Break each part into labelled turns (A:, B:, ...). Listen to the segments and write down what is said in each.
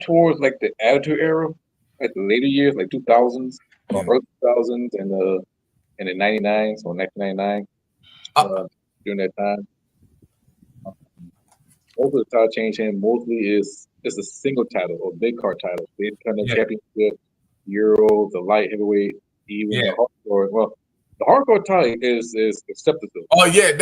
A: towards like the Attitude Era, like the later years, like 2000s or
B: Yeah.
A: early 2000s and the 99, so 1999,
B: Uh,
A: uh, during that time. Most of the title change hand mostly is a single title or big card title. The Intercontinental
B: yeah,
A: Championship, Euro, the light heavyweight, even
B: yeah.
A: the hardcore. Well, the hardcore title is acceptable.
B: Oh yeah,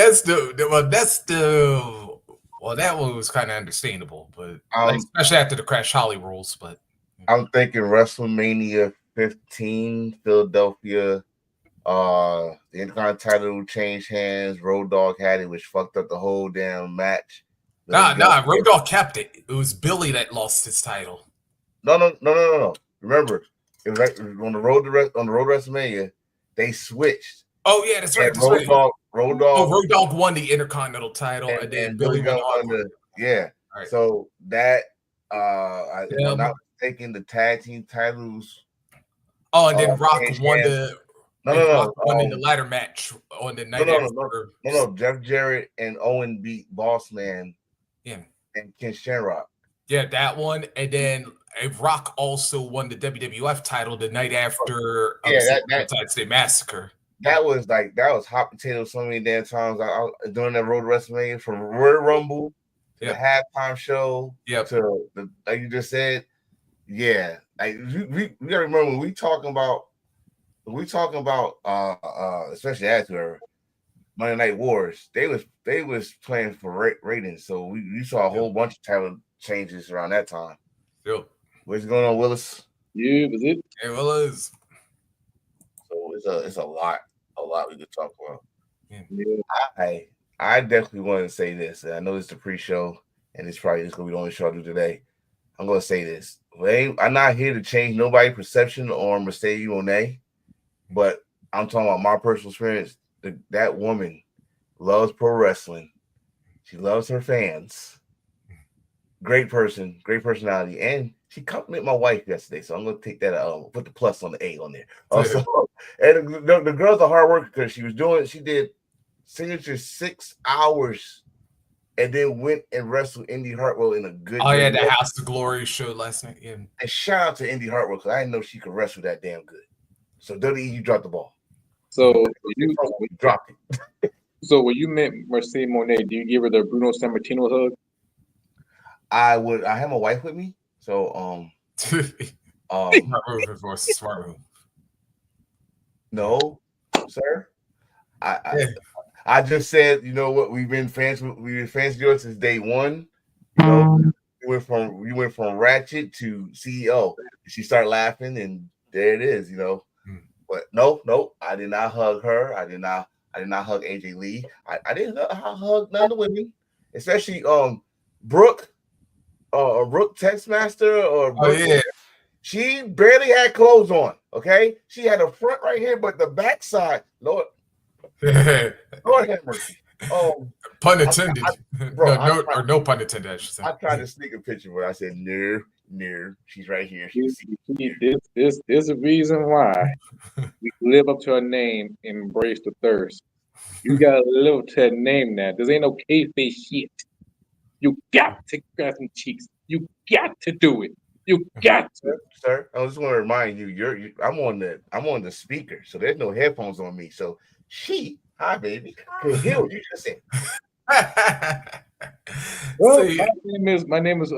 B: well that one was kind of understandable, but like
C: Um,
B: especially after the Crash Holly rules, but
C: I'm thinking WrestleMania 15, Philadelphia. The Intercontinental title changed hands. Road Dogg had it, which fucked up the whole damn match.
B: Road Dogg kept it. It was Billy that lost his title.
C: No. Remember, it was like on the road on the road to WrestleMania, they switched.
B: Oh yeah, that's right.
C: And Road
B: Oh,
C: Dogg.
B: Road Dogg won the Intercontinental title, and then Billy won the hardcore.
C: Yeah.
B: Right.
C: So that if
B: Yeah.
C: I'm not mistaken, the tag team titles.
B: Oh, and then Rock won won in the ladder match on the night after.
C: No. Jeff Jarrett and Owen beat Boss Man.
B: Yeah.
C: And Ken Shamrock.
B: Yeah, that one, and then Rock also won the WWF title the night after Valentine's Day Massacre.
C: That was hot potato so many damn times. I during that road to WrestleMania from Royal Rumble, the halftime show, to the like you just said, yeah. Like we gotta remember when we talking about especially after Monday Night Wars, they was playing for ratings, so we saw a whole bunch of talent changes around that time.
B: Yep.
C: What's going on, Willis?
A: Yeah, was it?
B: It was.
C: So it's a lot we could talk about.
A: Yeah.
C: I definitely want to say this. And I know it's the pre-show, and it's probably just gonna be the only show I do today. I'm gonna say this. I'm not here to change nobody's perception on Mercedes Moné, but I'm talking about my personal experience. That woman loves pro wrestling. She loves her fans. Great person, great personality, and she complimented my wife yesterday. So I'm gonna take that. Put the plus on the A on there. Also, and the girl's a hard worker because she did signature 6 hours, and then went and wrestled Indy Hartwell in a good.
B: Oh yeah, the House of Glory show last night. Yeah.
C: And shout out to Indy Hartwell because I didn't know she could wrestle that damn good. So WWE, you dropped the ball.
A: So you
C: dropped it.
A: So when you met Mercedes Moné, do you give her the Bruno Sammartino hug?
C: I have my wife with me, so
B: smart move.
C: No, sir. I just said, you know what? We've been fans of yours since day one. You know, you went from Ratchet to CEO. She started laughing, and there it is. You know, but no, I did not hug her. I did not hug AJ Lee. I didn't hug none of the women, especially Brooke Textmaster or Brooke, she barely had clothes on. Okay, she had a front right here, but the back side, Lord have mercy.
B: Pun intended. No pun intended. I should say.
C: I tried to sneak a picture, but I said no. She's right here.
A: This is a reason why we live up to our name, embrace the thirst. You gotta live up to that name now. This ain't no kayfabe shit. You got to grab some cheeks. You got to do it. You got to,
C: sir. I just want to remind you, I'm on the speaker, so there's no headphones on me. So hi baby, can hear what you just said.
A: Well, my name is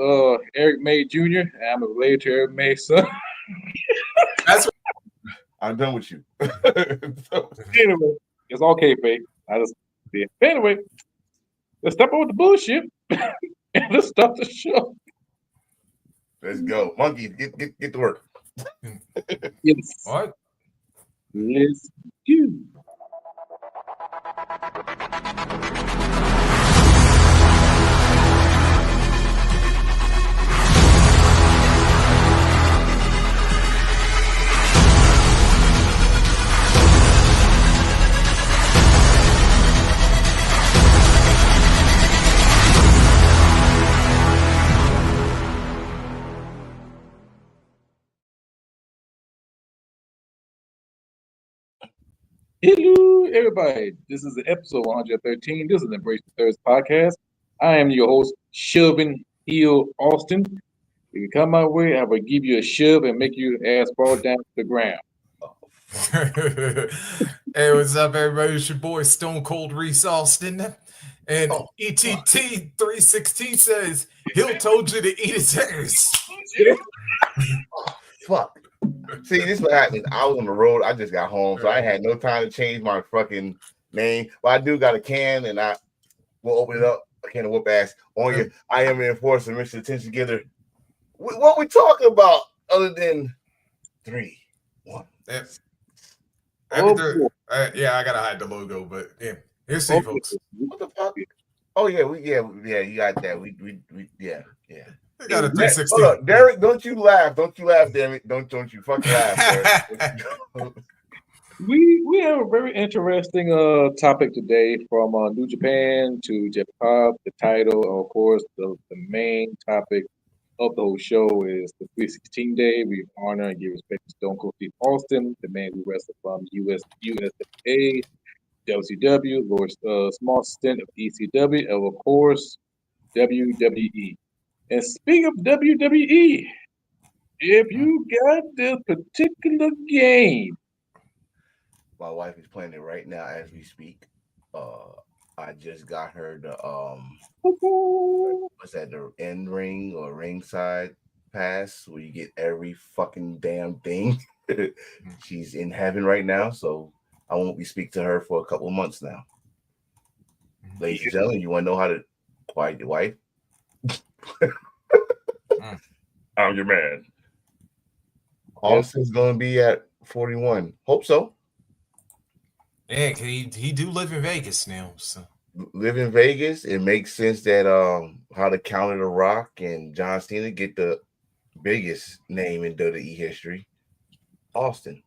A: Eric May Jr. And I'm related to Eric May's son.
B: That's what
C: I'm done with you.
A: Anyway, it's all kayfabe. Anyway, let's step over the bullshit and let's start the show.
C: Let's go, monkey. Get to work.
A: Yes.
B: What?
A: Let's go. Hello, everybody. This is episode 113. This is Embrace the Thirst podcast. I am your host, Shelvin Hill Austin. If you come my way, I will give you a shove and make your ass fall down to the ground.
B: Hey, what's up, everybody? It's your boy Stone Cold Reese Austin. And ETT 316 says he'll told you to eat his ass.
C: Fuck. See, this is what happened. I was on the road. I just got home, so I had no time to change my fucking name. But I do got a can, and I will open it up. A can of whoop ass on you. I am an enforcer, Mr. Attention Together. What we talking about other than 3, 1?
B: Yeah.
A: Oh,
B: yeah, I gotta hide the logo, but yeah, here's see, folks.
C: What the fuck? Oh yeah, you got that. We yeah.
B: We got a 316.
C: Hold on, Derek, don't you laugh, damn it. Don't you fucking laugh, Derek.
A: We have a very interesting topic today, from New Japan to J-Pop, the title. Of course, the main topic of the whole show is the 316 Day. We honor and give respect to Stone Cold Steve Austin, the man who wrestled from USWA, WCW, Lord small stint of ECW, and of course, WWE. And speaking of WWE, if you got this particular game,
C: my wife is playing it right now as we speak. I just got her the what's that, the end ring or ringside pass where you get every fucking damn thing. She's in heaven right now, so I won't be speaking to her for a couple of months now. Ladies and gentlemen, you want to know how to quiet your wife? I'm your man. Austin's gonna be at 41. Hope so.
B: Yeah, he do live in Vegas now. So
C: live in Vegas. It makes sense that how to counter the Rock and John Cena get the biggest name in WWE history, Austin,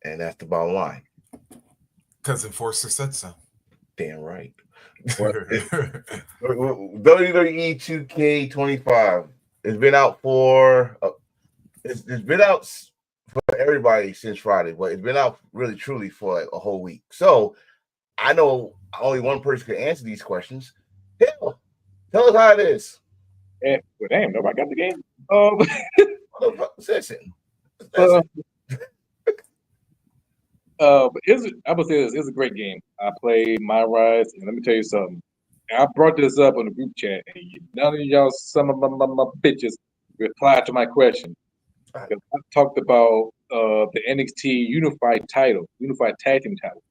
C: and that's the bottom line.
B: Because Enforcer said so.
C: Damn right. WWE 2K25. It's been out for it's been out for everybody since Friday, but it's been out really truly for like a whole week. So I know only one person can answer these questions. Hell, tell us how it is.
A: Well, damn, nobody got the game.
C: Listen.
A: But I would say it's a great game. I played My Rise, and let me tell you something. I brought this up on the group chat, and none of y'all, some of my bitches, replied to my question. Because I talked about the NXT Unified Tag Team title.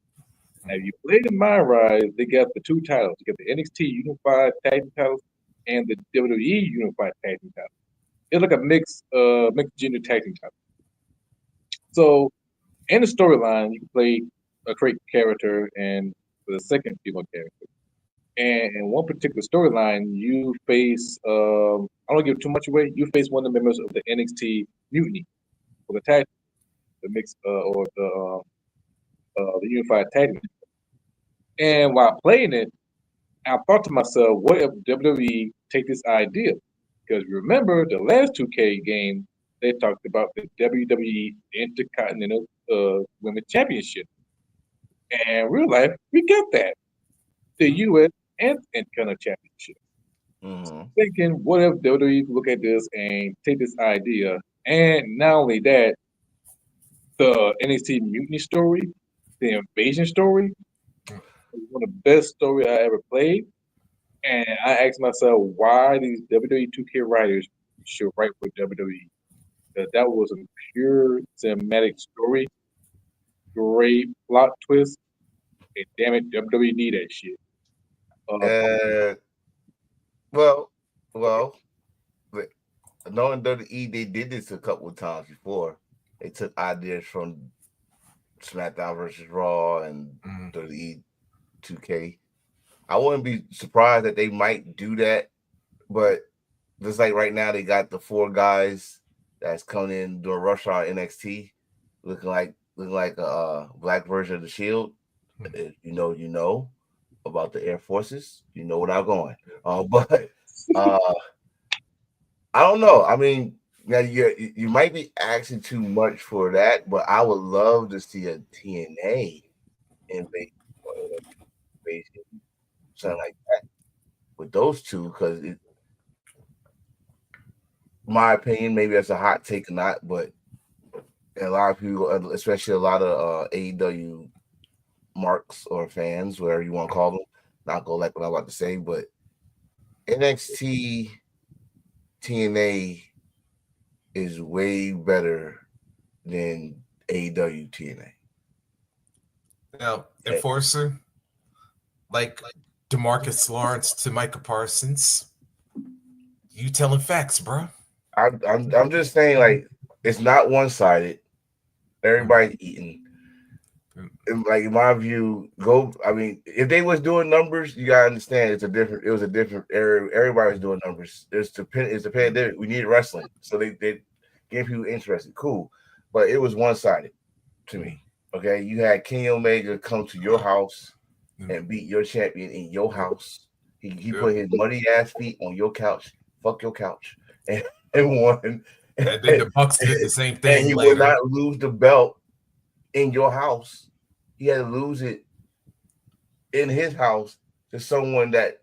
A: Now, if you played in My Rise, they got the two titles. You got the NXT Unified Tag Team titles and the WWE Unified Tag Team title. It's like a mixed gender tag team title. So, in the storyline, you can play a great character and the second female character. And in one particular storyline, you face, I don't want to give too much away, you face one of the members of the NXT Mutiny, or the tag, the mix, or the Unified Tag Team. And while playing it, I thought to myself, what if WWE take this idea? Because remember, the last 2K game, they talked about the WWE Intercontinental Women's Championship. And in real life, we got that. The U.S. and Intercontinental Championship.
C: Mm-hmm.
A: Thinking, what if WWE look at this and take this idea? And not only that, the NXT Mutiny story, the Invasion story, was one of the best stories I ever played. And I asked myself, why these WWE 2K writers should write for WWE? Because that was a pure cinematic story, great plot twist, and damn it, WWE need that shit.
C: Well, knowing WWE, they did this a couple of times before. They took ideas from SmackDown versus Raw and WWE 2K. I wouldn't be surprised that they might do that, but just like right now, they got the 4 guys that's coming in doing Rush Hour NXT, looking like a black version of the Shield. If you know about the Air Forces, you know where I'm going. But I don't know. I mean, now you might be asking too much for that, but I would love to see a TNA invasion, something like that with those two, because my opinion, maybe that's a hot take or not, but a lot of people, especially a lot of AEW marks or fans, whatever you want to call them, not gonna like what I'm about to say, but NXT TNA is way better than AEW TNA.
B: Now, Enforcer, like DeMarcus Lawrence to Micah Parsons, you telling facts, bro.
C: I'm just saying, like, it's not one sided. Everybody's eating. Like, in my view, I mean, if they was doing numbers, you gotta understand it was a different area. Everybody was doing numbers. It's the pandemic. We needed wrestling, so they gave people interested. Cool, but it was one sided to me. Okay, you had Kenny Omega come to your house and beat your champion in your house. He put his muddy ass feet on your couch, fuck your couch, and won.
B: And then the Bucks did the same thing.
C: And he
B: later.
C: would not lose the belt in your house. He had to lose it in his house to someone that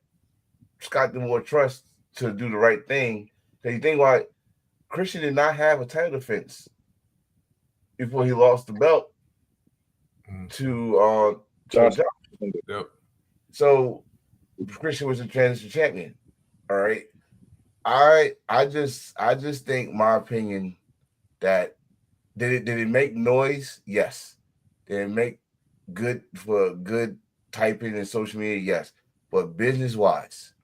C: Scott D'Amore trusts to do the right thing. Because you think why Christian did not have a title defense before he lost the belt to Josh.
B: Yep.
C: So Christian was a transition champion. All right. I just think, my opinion, that did it make noise? Yes. Did it make good typing in social media? Yes. But business wise,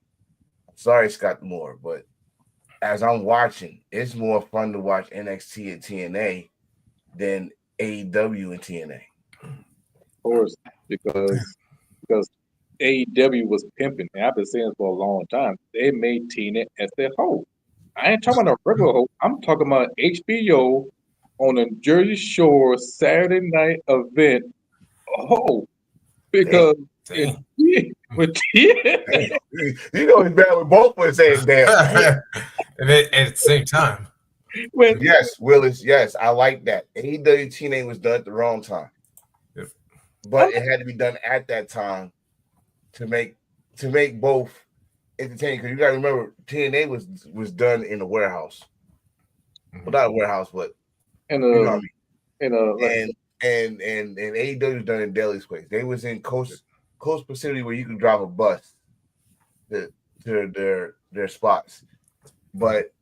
C: sorry, Scott Moore, but as I'm watching, it's more fun to watch NXT and TNA than AEW and TNA.
A: Of course, because AEW was pimping, and I've been saying this for a long time. They made TNA as their hoe. I ain't talking about a regular hoe. I'm talking about HBO on a Jersey Shore Saturday night event. Oh, because with TNA,
C: you know it's bad with both of us saying damn.
B: And then at the same time,
C: yes, Willis, yes, I like that. AEW TNA was done at the wrong time, but it had to be done at that time to make both entertaining. Because you got to remember, TNA was done in a warehouse, well, not a warehouse, but
A: and
C: AEW was done in Daily's place. They was in close proximity where you can drive a bus to their spots. But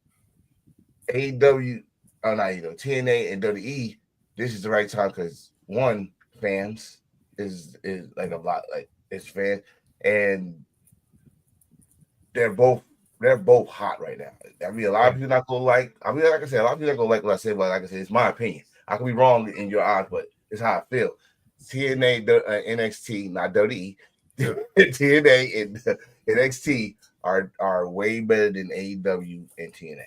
C: AEW, TNA and WWE, this is the right time because one, fans is like a lot, like it's fans, and they're both hot right now. I mean, a lot of people not gonna like. I mean, like I said, a lot of people not gonna like what I said, but like I said, it's my opinion. I could be wrong in your eyes, but it's how I feel. TNA, NXT, not WWE, TNA and NXT are way better than AEW and TNA.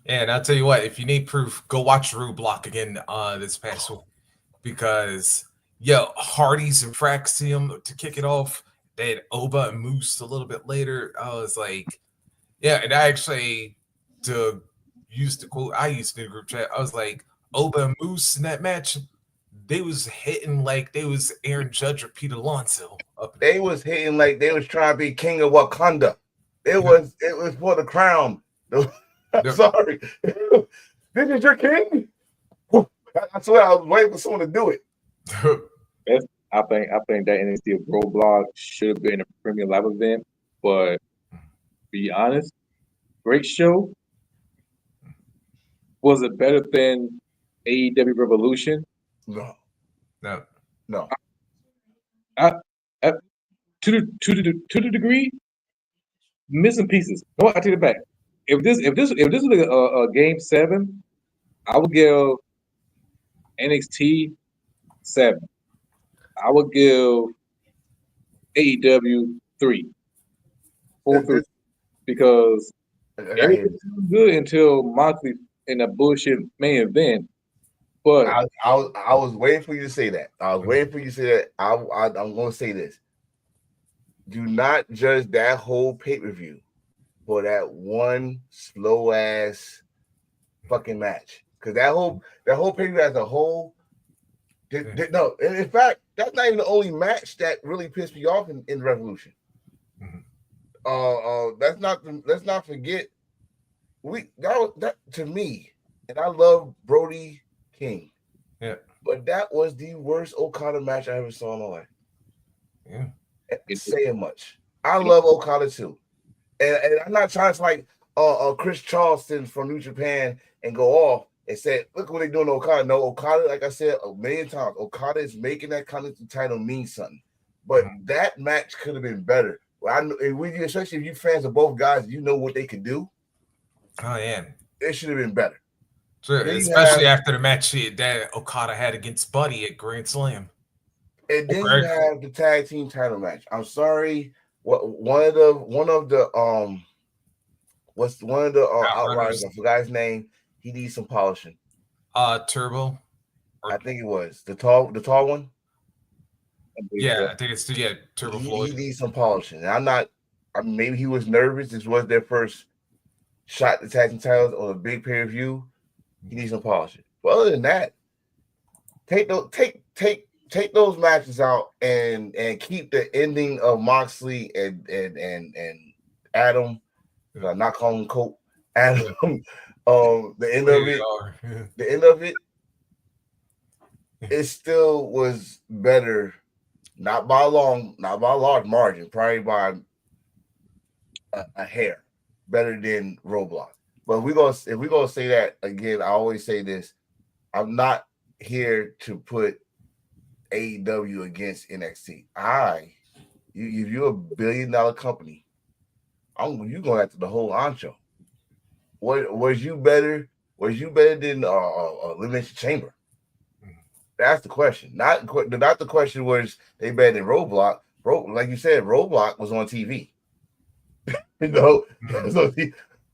B: And I'll tell you what, if you need proof, go watch Rue Block again this past week, because Hardy's and Fraxium to kick it off. They had Oba and Moose a little bit later. I was like, and I actually, to use the quote I used in the group chat, I was like, Oba and Moose in that match, they was hitting like they was Aaron Judge or Pete Alonso.
C: They was hitting like they was trying to be king of Wakanda. It was for the crown. I'm sorry. This is your king? I swear I was waiting for someone to do it.
A: I think that NXT Roadblock should have been a Premier Live event, but be honest, great show. Was it better than AEW Revolution?
C: No.
A: To the degree, missing pieces. No, I take it back. If this was a game 7, I would give NXT 7. I would give AEW 3, 4, 3, because everything was good until Moxley in a bullshit main event. But
C: I was waiting for you to say that. I'm going to say this. Do not judge that whole pay-per-view for that one slow ass fucking match. Because that whole pay-per-view as a whole. No, in fact, that's not even the only match that really pissed me off in Revolution. Let's not forget that to me, and I love Brody King.
B: Yeah.
C: But that was the worst Okada match I ever saw in my life.
B: Yeah.
C: It's saying much. I love Okada too. And I'm not trying to like Chris Charleston from New Japan and go off and say, look what they're doing to Okada. No, Okada, like I said a million times, Okada is making that Continental title mean something. But that match could have been better. Well, especially if you fans of both guys, you know what they could do.
B: Oh yeah.
C: It should have been better.
B: Sure, especially after the match that Okada had against Buddy at Grand Slam.
C: And then you have the tag team title match. I'm sorry. One of the Outriders, I forgot his name. He needs some polishing.
B: Turbo.
C: I think it was the tall one.
B: Yeah, I think it's Turbo Floyd.
C: He needs some polishing. And maybe he was nervous. This was their first shot at the tag team titles on a big pay-per-view. He needs some polishing. But other than that, take those matches out and keep the ending of Moxley and Adam. I'm not calling him Colt. Adam. The end of it, it still was better, not by a large margin, probably by a hair, better than Roadblock. But if we're gonna say that again, I always say this: I'm not here to put AEW against NXT. If you're a $1 billion company, you going after the whole ancho. Was you better than Elimination Chamber? That's the question. Not the question was they better than Roadblock. Like you said, Roadblock was on TV.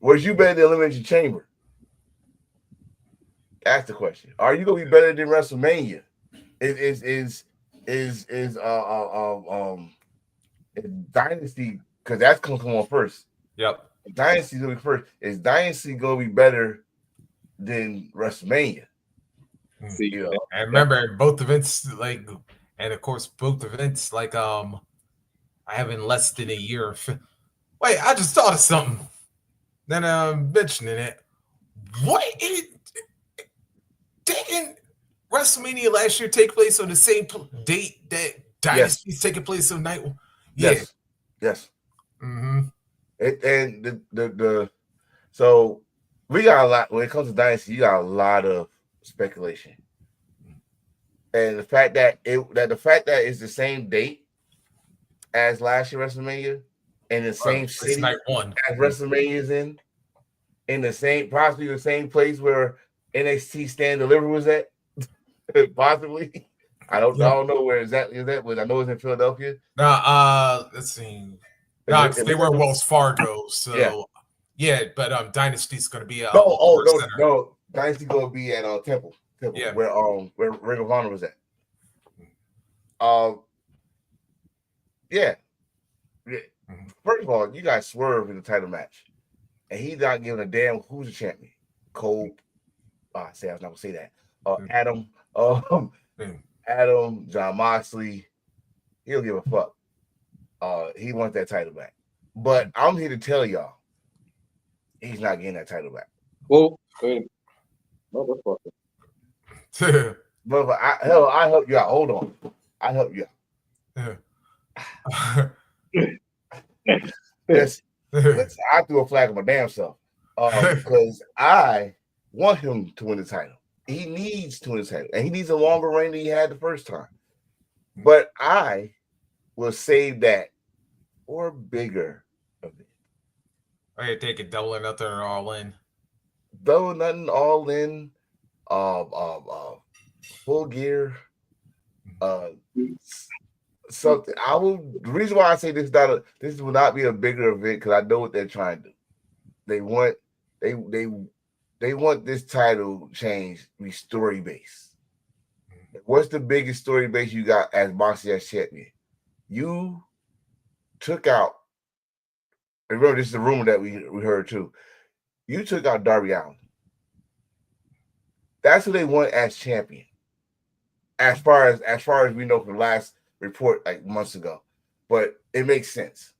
C: Was you better than Elimination Chamber? That's the question. Are you gonna be better than WrestleMania? Is Dynasty, because that's gonna come on first.
B: Yep.
C: Dynasty's gonna be first. Is Dynasty gonna be better than WrestleMania?
B: See, I remember both events, and of course both events, I have in less than a year. Wait, I just thought of something. Then I'm mentioning it. What didn't WrestleMania last year take place on the same date that Dynasty's taking place on night one? Yeah.
C: Yes.
B: Mm-hmm.
C: So we got a lot when it comes to Dynasty. You got a lot of speculation, and the fact that it's the same date as last year WrestleMania, in the same city
B: night one
C: as WrestleMania is in possibly the same place where NXT Stand Deliver was at, possibly. I don't know where exactly is that, but I know it's in Philadelphia.
B: Let's see. No, they were Wells Fargo, so yeah. But Dynasty's going to be
C: no. Dynasty going to be at Temple, where Ring of Honor was at. First of all, you got Swerve in the title match, and he's not giving a damn who's the champion. Cole. I was not gonna say that. Adam. Adam, John Moxley. He'll give a fuck. He wants that title back. But I'm here to tell y'all, he's not getting that title back.
A: Well, motherfucker.
C: I help you out. Hold on. I help you out. Yes. I threw a flag on my damn self. Because I want him to win the title. He needs to win the title. And he needs a longer reign than he had the first time. But I will save that or bigger of it.
B: I take it Double or Nothing or All In.
C: Double or Nothing, All In, Full Gear, something. The reason why I say this will not be a bigger event, because I know what they're trying to do. They want this title change to be story based. What's the biggest story base you got as Moxley as champion? You took out. Remember, this is a rumor that we heard too. You took out Darby Allin. That's who they want as champion. As far as we know from the last report like months ago, but it makes sense.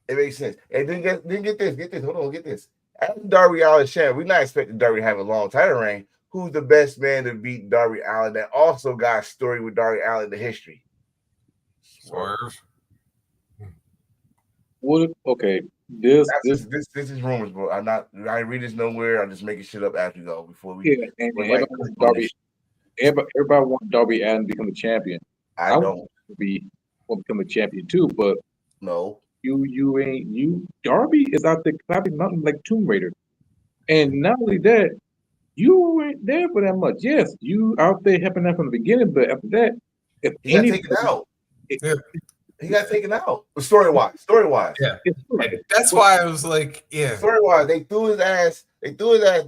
C: It makes sense. And then get this. Hold on, get this. As Darby Allin champ, we're not expecting Darby to have a long title reign. Who's the best man to beat Darby Allin that also got a story with Darby Allin in the history?
B: Swerve.
A: What? Okay, this
C: is rumors, bro. I read this nowhere. I'm just making shit up as we go before we.
A: Yeah, and everybody wants Darby Allin to become a champion.
C: I don't
A: want to become a champion too, but
C: no.
A: Darby is out there clapping nothing like Tomb Raider. And not only that, you weren't there for that much. Yes, you out there helping out from the beginning, but after that, if
C: he got taken out. He got taken out. Story-wise.
B: Yeah. That's why I was like, yeah.
C: Story-wise, they threw his ass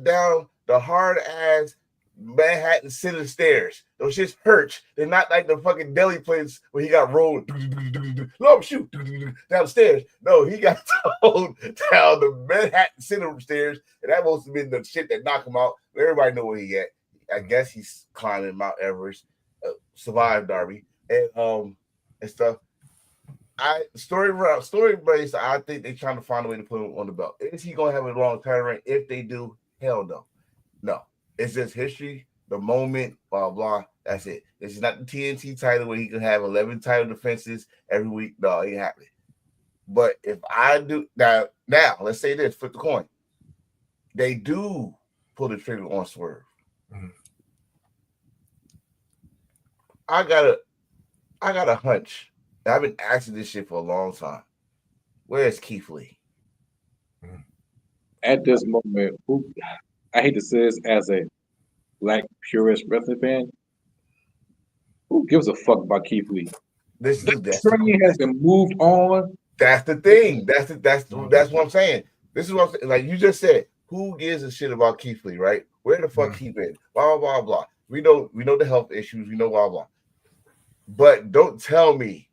C: down the hard ass Manhattan Center stairs. Those shits hurt. They're not like the fucking deli place where he got rolled. No, shoot downstairs. No, he got thrown down the Manhattan Center stairs, and that must have been the shit that knocked him out. Everybody know where he at. I guess he's climbing Mount Everest. Survived Darby and stuff. Story based. I think they're trying to find a way to put him on the belt. Is he gonna have a long title reign? If they do, hell no. No. It's just history, the moment, blah, blah. That's it. This is not the TNT title where he can have 11 title defenses every week. No, it ain't happening. But if I do now, let's say this, flip the coin. They do pull the trigger on Swerve. Mm-hmm. I got a hunch. I've been asking this shit for a long time. Where's Keith Lee?
A: At this moment, I hate to say this as a black purist wrestling fan, who gives a fuck about Keith Lee? This journey has been moved on.
C: That's the thing. That's what I'm saying. This is what I'm saying. Like you just said, who gives a shit about Keith Lee, right? Where the fuck he been? Blah, blah, blah. We know the health issues. We know blah, blah. But don't tell me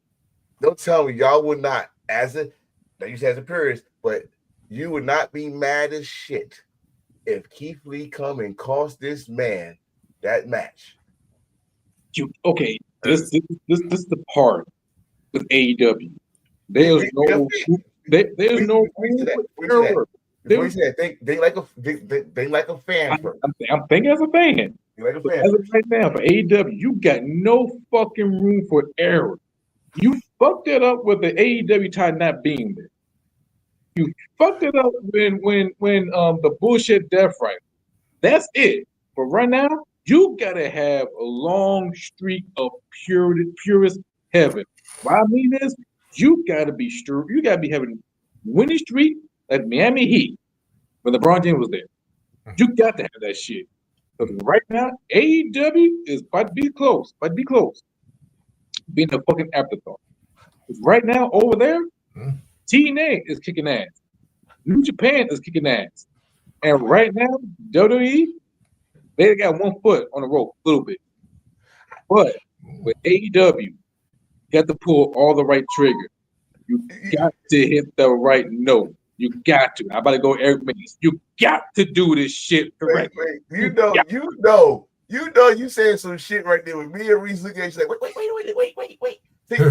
C: y'all would not, like you said as a purist, but you would not be mad as shit if Keith Lee come and cost this man that match.
A: Okay, this is the part with AEW. There's no
C: they like a fan.
A: I'm thinking as a fan.
C: Like a fan.
A: As of right now, for AEW, you got no fucking room for error. You fucked it up with the AEW title not being there. You fucked it up when the bullshit death right. That's it. But right now, you gotta have a long streak of purest heaven. What I mean is, you gotta be having winning streak like Miami Heat when LeBron James was there. You got to have that shit. Because right now, AEW is about to be close. Being a fucking afterthought. Right now, over there, TNA is kicking ass. New Japan is kicking ass. And right now, WWE, they got one foot on the rope a little bit. But with AEW, you got to pull all the right triggers. You got to hit the right note. You got to. I'm about to go Eric Mays. You got to do this shit correctly.
C: You saying some shit right there with me and Reese looking at you like, wait. This is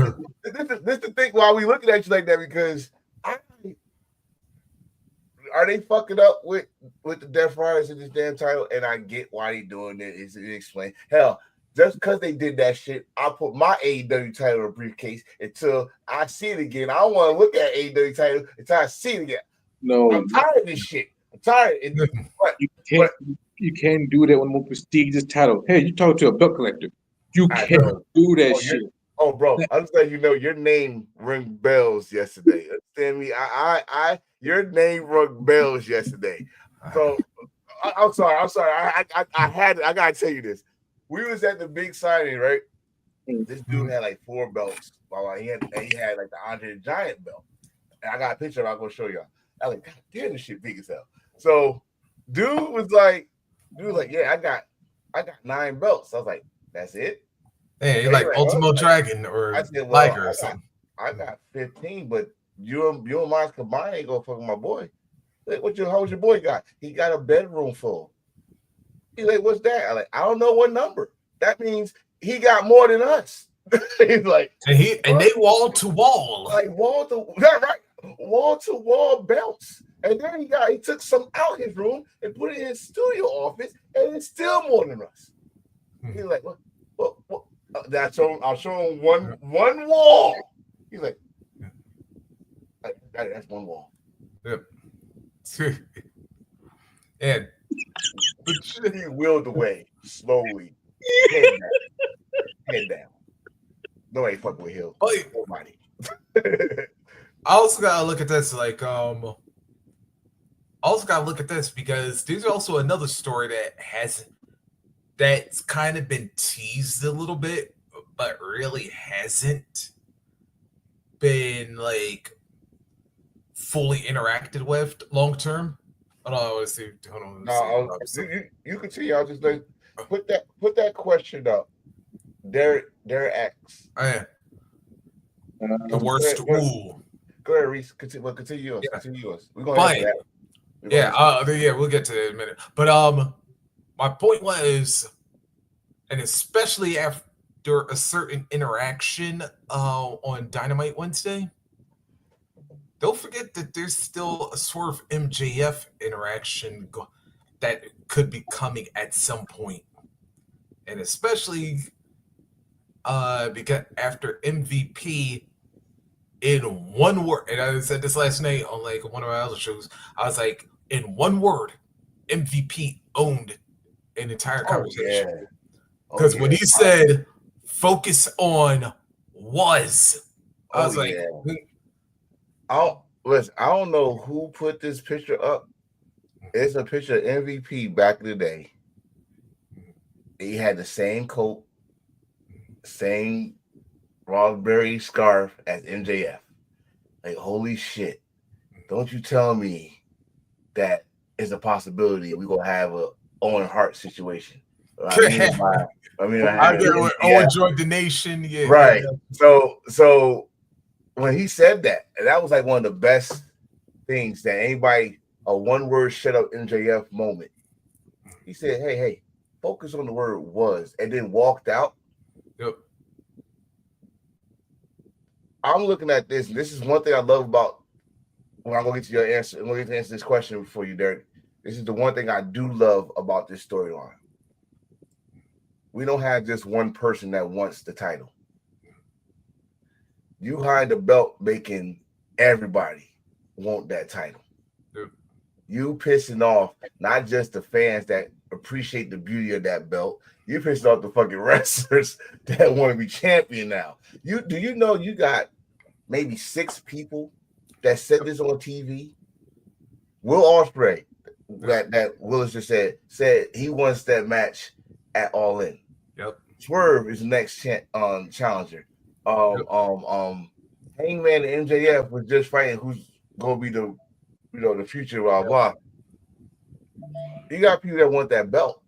C: the thing why we looking at you like that, because are they fucking up with the Death Riders in this damn title? And I get why they doing it. Is it explained? Hell, just because they did that shit, I put my AEW title in a briefcase until I see it again. I don't want to look at AEW title until I see it again.
A: No,
C: I'm tired of this shit. I'm tired.
A: You can't do that with a more prestigious title. Hey, you talk to a belt collector. You can't do that shit.
C: Oh, bro, I'm just letting you know your name rang bells yesterday. Understand me? Your name rang bells yesterday. So I'm sorry. I gotta tell you this. We was at the big signing, right? This dude had like 4 belts. He had like the Andre the Giant belt. And I got a picture I'm gonna show y'all. I was like, God damn, this shit big as hell. So dude was like, yeah, I got 9 belts. I was like, that's it?
B: Hey, like Ultimo Dragon or Liger or something.
C: I got 15, but you and mine combined ain't gonna fuck with my boy. Like, how's your boy got? He got a bedroom full. He's like, what's that? I'm like, I don't know what number. That means he got more than us. He's like,
B: and they wall to wall.
C: Like wall to wall belts. And then he took some out his room and put it in his studio office, and it's still more than us. He's like, what? I'll show him one wall. He's like, that's one wall.
B: Yep. And
C: he wheeled away slowly. Head down. Nobody fuck with Hill. Nobody.
B: I also gotta look at this because there's also another story that's kind of been teased a little bit, but really hasn't been like fully interacted with long term. Hold on, let's see. Hold on.
C: No, you continue. I'll just like put that question up. Their X.
B: Oh, yeah. The worst.
C: Go ahead, Reese. Continue yours.
B: Yeah.
C: Continue yours. We're gonna answer that.
B: Yeah, we'll get to that in a minute. But my point was, and especially after a certain interaction on Dynamite Wednesday, don't forget that there's still a Swerve MJF interaction that could be coming at some point. And especially because after MVP, in one word, and I said this last night on like one of my other shows, I was like, in one word, MVP owned an entire conversation. Because when he said focus on was, I was like,
C: I don't know who put this picture up. It's a picture of MVP back in the day. He had the same coat, same raspberry scarf as MJF. Like, holy shit. Don't you tell me that is a possibility we're going to have a Owen Hart situation. I
B: joined the nation. Yeah.
C: Right. So when he said that, and that was like one of the best things that anybody, a one-word shut up MJF moment. He said, hey, focus on the word was, and then walked out.
B: Yep.
C: I'm looking at this, and this is one thing I love about when I'm going to get to your answer. I'm going to answer this question for you, Derek. This is the one thing I do love about this storyline. We don't have just one person that wants the title. You hide the belt making everybody want that title.
B: Yep.
C: You pissing off not just the fans that appreciate the beauty of that belt. You pissing off the fucking wrestlers that want to be champion now. Do you know you got maybe 6 people that said this on TV? Will Ospreay, that Willis just said he wants that match at All In.
B: Yep. Swerve
C: is the next challenger. Hangman and MJF was just fighting who's gonna be the future blah blah. You got people that want that belt.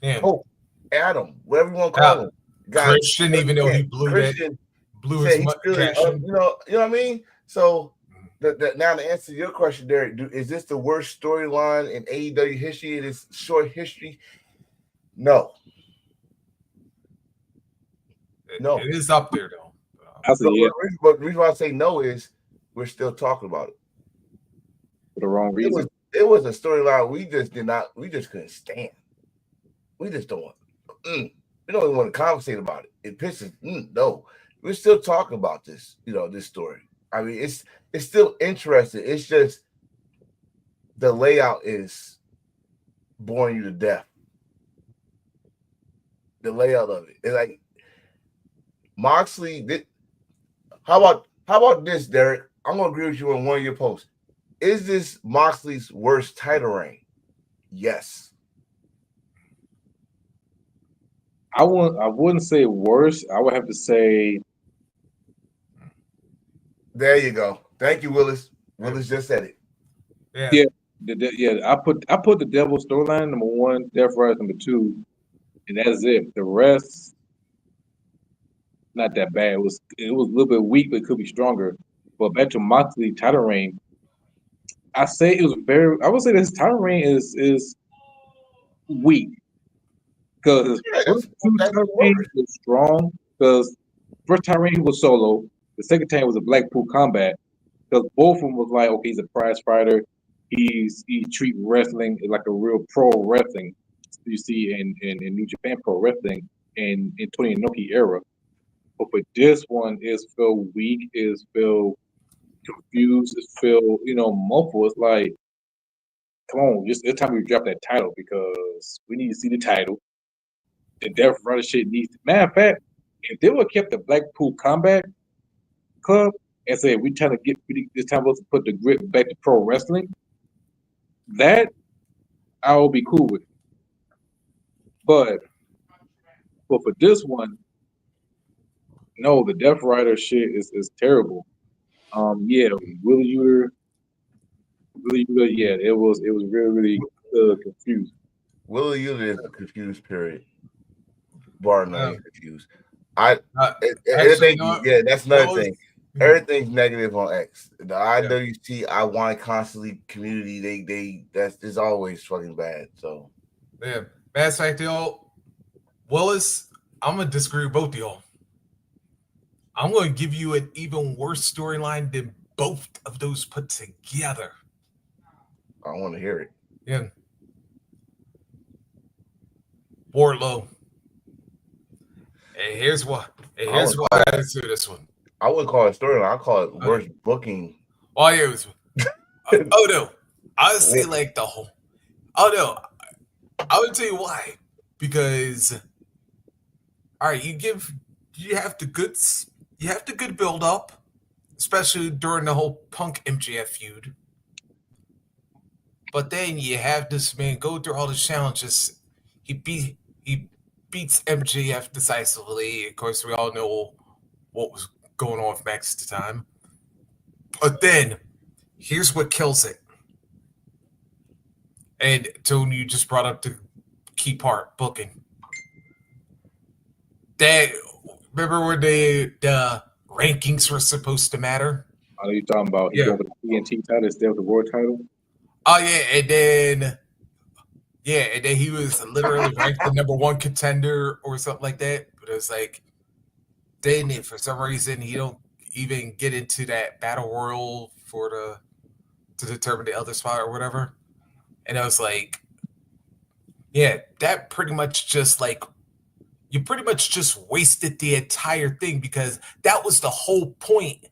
B: Yeah.
C: Hope, Adam, whatever you want to call him.
B: Christian, even though he blew his cash.
C: You know what I mean? So now to answer your question, Derek, is this the worst storyline in AEW history? It is short history. No.
B: It is up there though.
C: But the reason why I say no is we're still talking about it
A: for the wrong reason.
C: It was a storyline we just couldn't stand. We just don't we don't even want to conversate about it. It pisses no. We're still talking about this, this story. I mean, it's still interesting. It's just the layout is boring you to death. The layout of it. It's like Moxley. How about this, Derek? I'm gonna agree with you on one of your posts. Is this Moxley's worst title reign? Yes.
A: I wouldn't say worse. I would have to say.
C: There you go. Thank you, Willis. Willis just said it.
A: Yeah. I put the Devil storyline number 1, Death Rise number 2, and that's it. The rest, not that bad. It was a little bit weak, but it could be stronger. But back to Moxley title reign, I would say this title reign is weak because first 2 title reigns was strong because first title reign was solo. The second time was a Blackpool Combat because both of them was like, okay, he's a prize fighter. he treat wrestling like a real pro wrestling. You see in New Japan Pro Wrestling in Tony Inoki era. But for this one, it's feel weak, it's feel confused, it's feel muffled. It's like, come on, just it's time we drop that title because we need to see the title. The Death Rider shit needs. Matter of fact, if they would have kept the Blackpool Combat Club and said we trying to get this time to put the grip back to pro wrestling, that I will be cool with. But for this one, no, the Death Rider shit is terrible. Yeah, Willie Uter, yeah, it was really confused.
C: Willie Uter is a confused period. Bar none, confused.
B: Actually,
C: that's another thing. Everything's negative on X. The IWC, I want constantly community. That's always fucking bad. So
B: yeah, matter of fact, y'all, Willis, I'm gonna disagree with both of y'all. I'm gonna give you an even worse storyline than both of those put together.
C: I want to hear it.
B: Yeah, Wardlow. And here's why. I answer this one.
C: I wouldn't call it storyline. I call it worst booking.
B: Oh yeah, it was. Oh no, I would say like the whole. Oh no, I would tell you why. Because, all right, you have the good build up, especially during the whole Punk MJF feud. But then you have this man go through all the challenges. He beats MJF decisively. Of course, we all know what was going on with Max at the time. But then, here's what kills it. And Tony, you just brought up the key part, booking. Remember when the rankings were supposed to matter?
A: Are you talking about the TNT title instead of the World title?
B: Oh yeah, and then he was literally ranked the number one contender or something like that. But it was like, then for some reason he don't even get into that battle royal to determine the other spot or whatever. And I was like, yeah, that pretty much just like you pretty much just wasted the entire thing because that was the whole point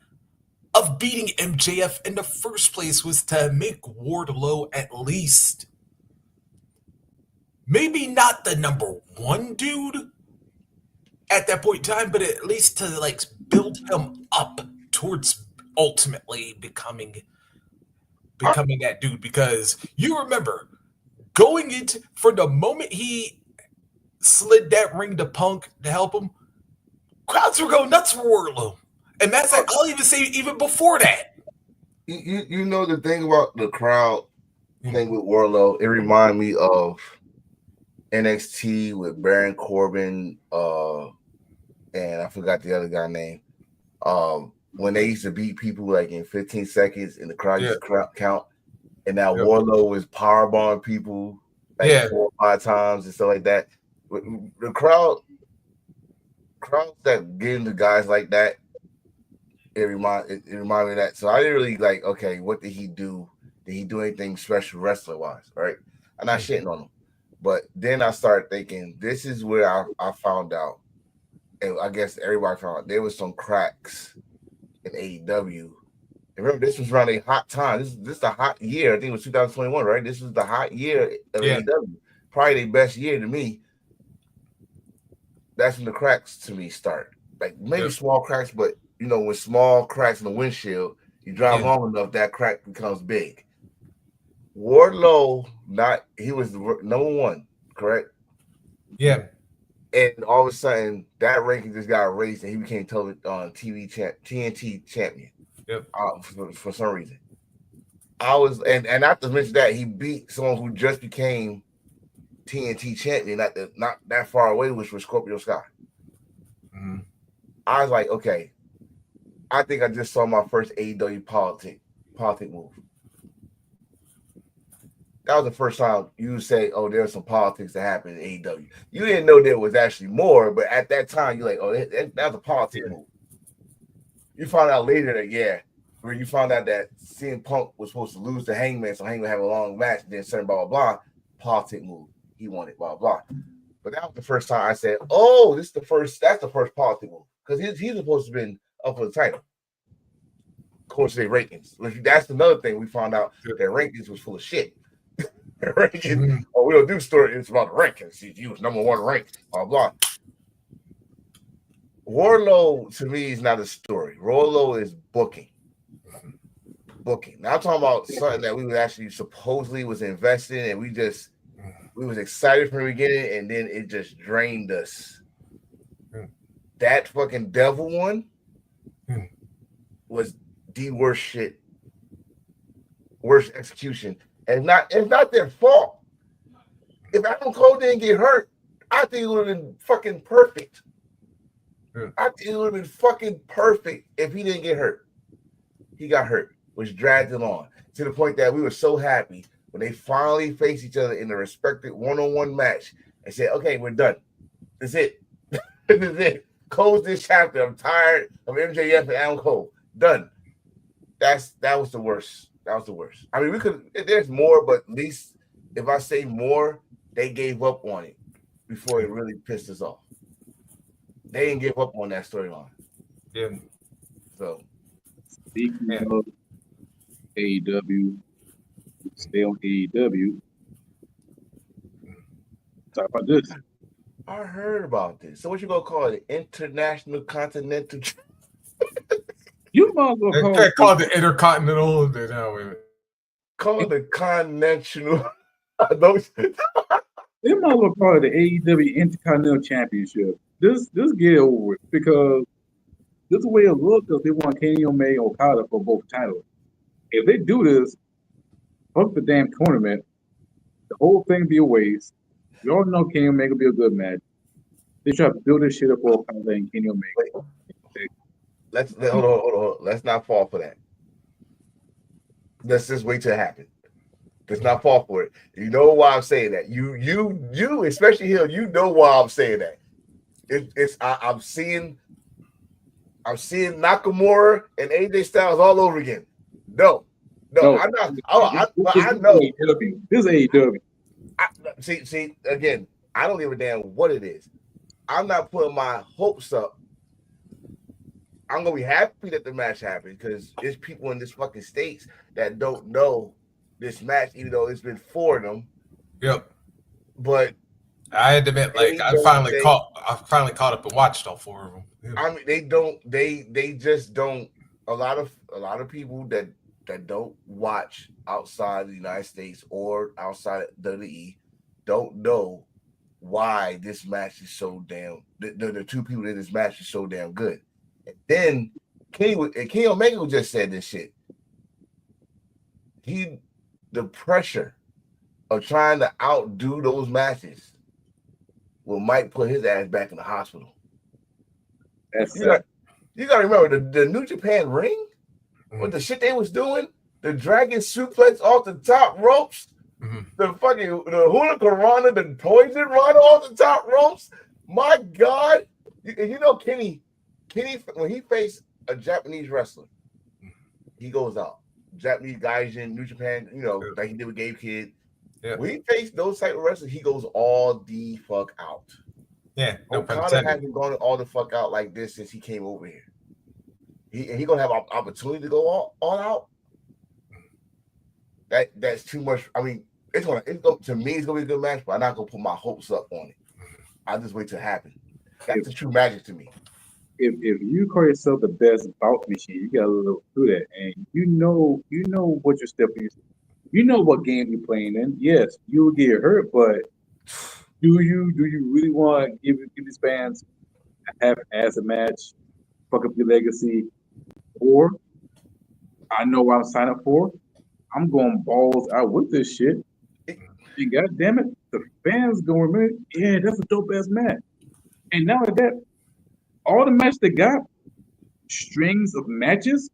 B: of beating MJF in the first place was to make Wardlow at least maybe not the number one dude at that point in time, but at least to like build him up towards ultimately becoming that dude. Because you remember going into from the moment he slid that ring to Punk to help him, crowds were going nuts for Wardlow. And that's like, I'll even say even before that.
C: You know the thing about the crowd thing with Wardlow, it reminded me of NXT with Baron Corbin, and I forgot the other guy's name. When they used to beat people like in 15 seconds and the crowd used to count, and now Wardlow was powerbombing people like 4 or 5 times and stuff like that. The crowds that get into guys like that, it reminded me of that. So I didn't really like, okay, what did he do? Did he do anything special wrestler wise? Right? I'm not shitting on him. But then I started thinking, this is where I found out, and I guess everybody found out there was some cracks in AEW. And remember, this was around a hot time. This is the hot year. I think it was 2021, right? This was the hot year of AEW. Probably their best year to me. That's when the cracks to me start. Like maybe small cracks, but you know, when small cracks in the windshield, you drive long enough, that crack becomes big. Wardlow, he was the number one, correct?
B: Yeah.
C: And all of a sudden, that ranking just got raised, and he became TNT champion.
B: Yep.
C: For some reason, and not to mention that he beat someone who just became TNT champion, not that far away, which was Scorpio Sky.
B: Mm-hmm.
C: I was like, okay, I think I just saw my first AEW politic move. That was the first time you say, oh, there's some politics that happened in AEW. You didn't know there was actually more, but at that time, you're like, oh, that was a politic move. You found out later that, where you found out that CM Punk was supposed to lose to Hangman, so Hangman have a long match, then certain blah, blah, blah, politic move. He wanted blah, blah. But that was the first time I said, oh, that's the first politic move. Because he's supposed to have been up for the title. Of course, they rankings. That's another thing we found out, that rankings was full of shit. Rankings, oh, we don't do story, it's about the rankings. He was number one ranked, blah, blah. Wardlow, to me, is not a story. Wardlow is booking. Now I'm talking about something that we was actually supposedly was invested in, and we was excited from the beginning, and then it just drained us. That fucking devil one was the worst shit, worst execution, and it's not their fault. If Adam Cole didn't get hurt, I think it would have been fucking perfect. I think it would have been fucking perfect if he didn't get hurt. He got hurt, which dragged it on to the point that we were so happy when they finally faced each other in the respective one-on-one match and said, okay, we're done. That's it. This is it. Close this chapter. I'm tired of MJF and Adam Cole. Done. That was the worst. That was the worst. I mean, there's more, but at least if I say more, they gave up on it before it really pissed us off. They didn't give up on that storyline.
B: Yeah.
C: So,
A: speaking of AEW, stay on AEW. Talk about this.
C: I heard about this. So what you gonna call it? International Continental?
A: You might as well
B: call it the Intercontinental.
C: Call it the Continental.
A: They might as well call it the AEW Intercontinental Championship. This get over with, because this is the way it looks, because they want Kenny Omega and Okada for both titles. If they do this, fuck the damn tournament. The whole thing be a waste. We all know Kenny Omega will be a good match. They try to build this shit up for Okada and Kenny Omega.
C: Hold on. Let's not fall for that. Let's just wait till it happens. Let's not fall for it. You know why I'm saying that. You, especially Hill, you know why I'm saying that. I'm seeing Nakamura and AJ Styles all over again. No, I'm not. I know.
A: This is AEW.
C: See, again, I don't give a damn what it is. I'm not putting my hopes up. I'm gonna be happy that the match happened, because there's people in this fucking states that don't know this match, even though it's been for them. Yep. But
B: I had to admit, I finally caught up and watched all four of them. Yeah.
C: I mean, they just don't. A lot of people that don't watch outside the United States or outside of WWE don't know why this match is so damn. The two people in this match is so damn good. And then Kenny Omega just said this shit. The pressure of trying to outdo those matches might put his ass back in the hospital. You got to remember the New Japan ring, with the shit they was doing, the dragon suplex off the top ropes, the Hurricane Rana, the poison Rana off the top ropes. My God, you know Kenny, when he faced a Japanese wrestler, he goes out. Japanese guys in New Japan, like he did with Gabe Kidd. Yeah. When he faced those type of wrestlers, he goes all the fuck out.
B: Yeah,
C: Okada hasn't gone all the fuck out like this since he came over here. He gonna have an opportunity to go all out. That's too much. I mean, to me, it's gonna be a good match, but I'm not gonna put my hopes up on it. I'll just wait till it happens. That's the true magic to me.
A: If you call yourself the best bout machine, you gotta look through that, and you know what you're stepping into. You know what game you're playing in. Yes, you will get hurt, but do you really want to give these fans a half-ass match, fuck up your legacy, or I know what I'm signing up for. I'm going balls out with this shit. And God damn it, the fans gonna remember. Yeah, that's a dope ass match. And not only that, all the matches they got, strings of matches,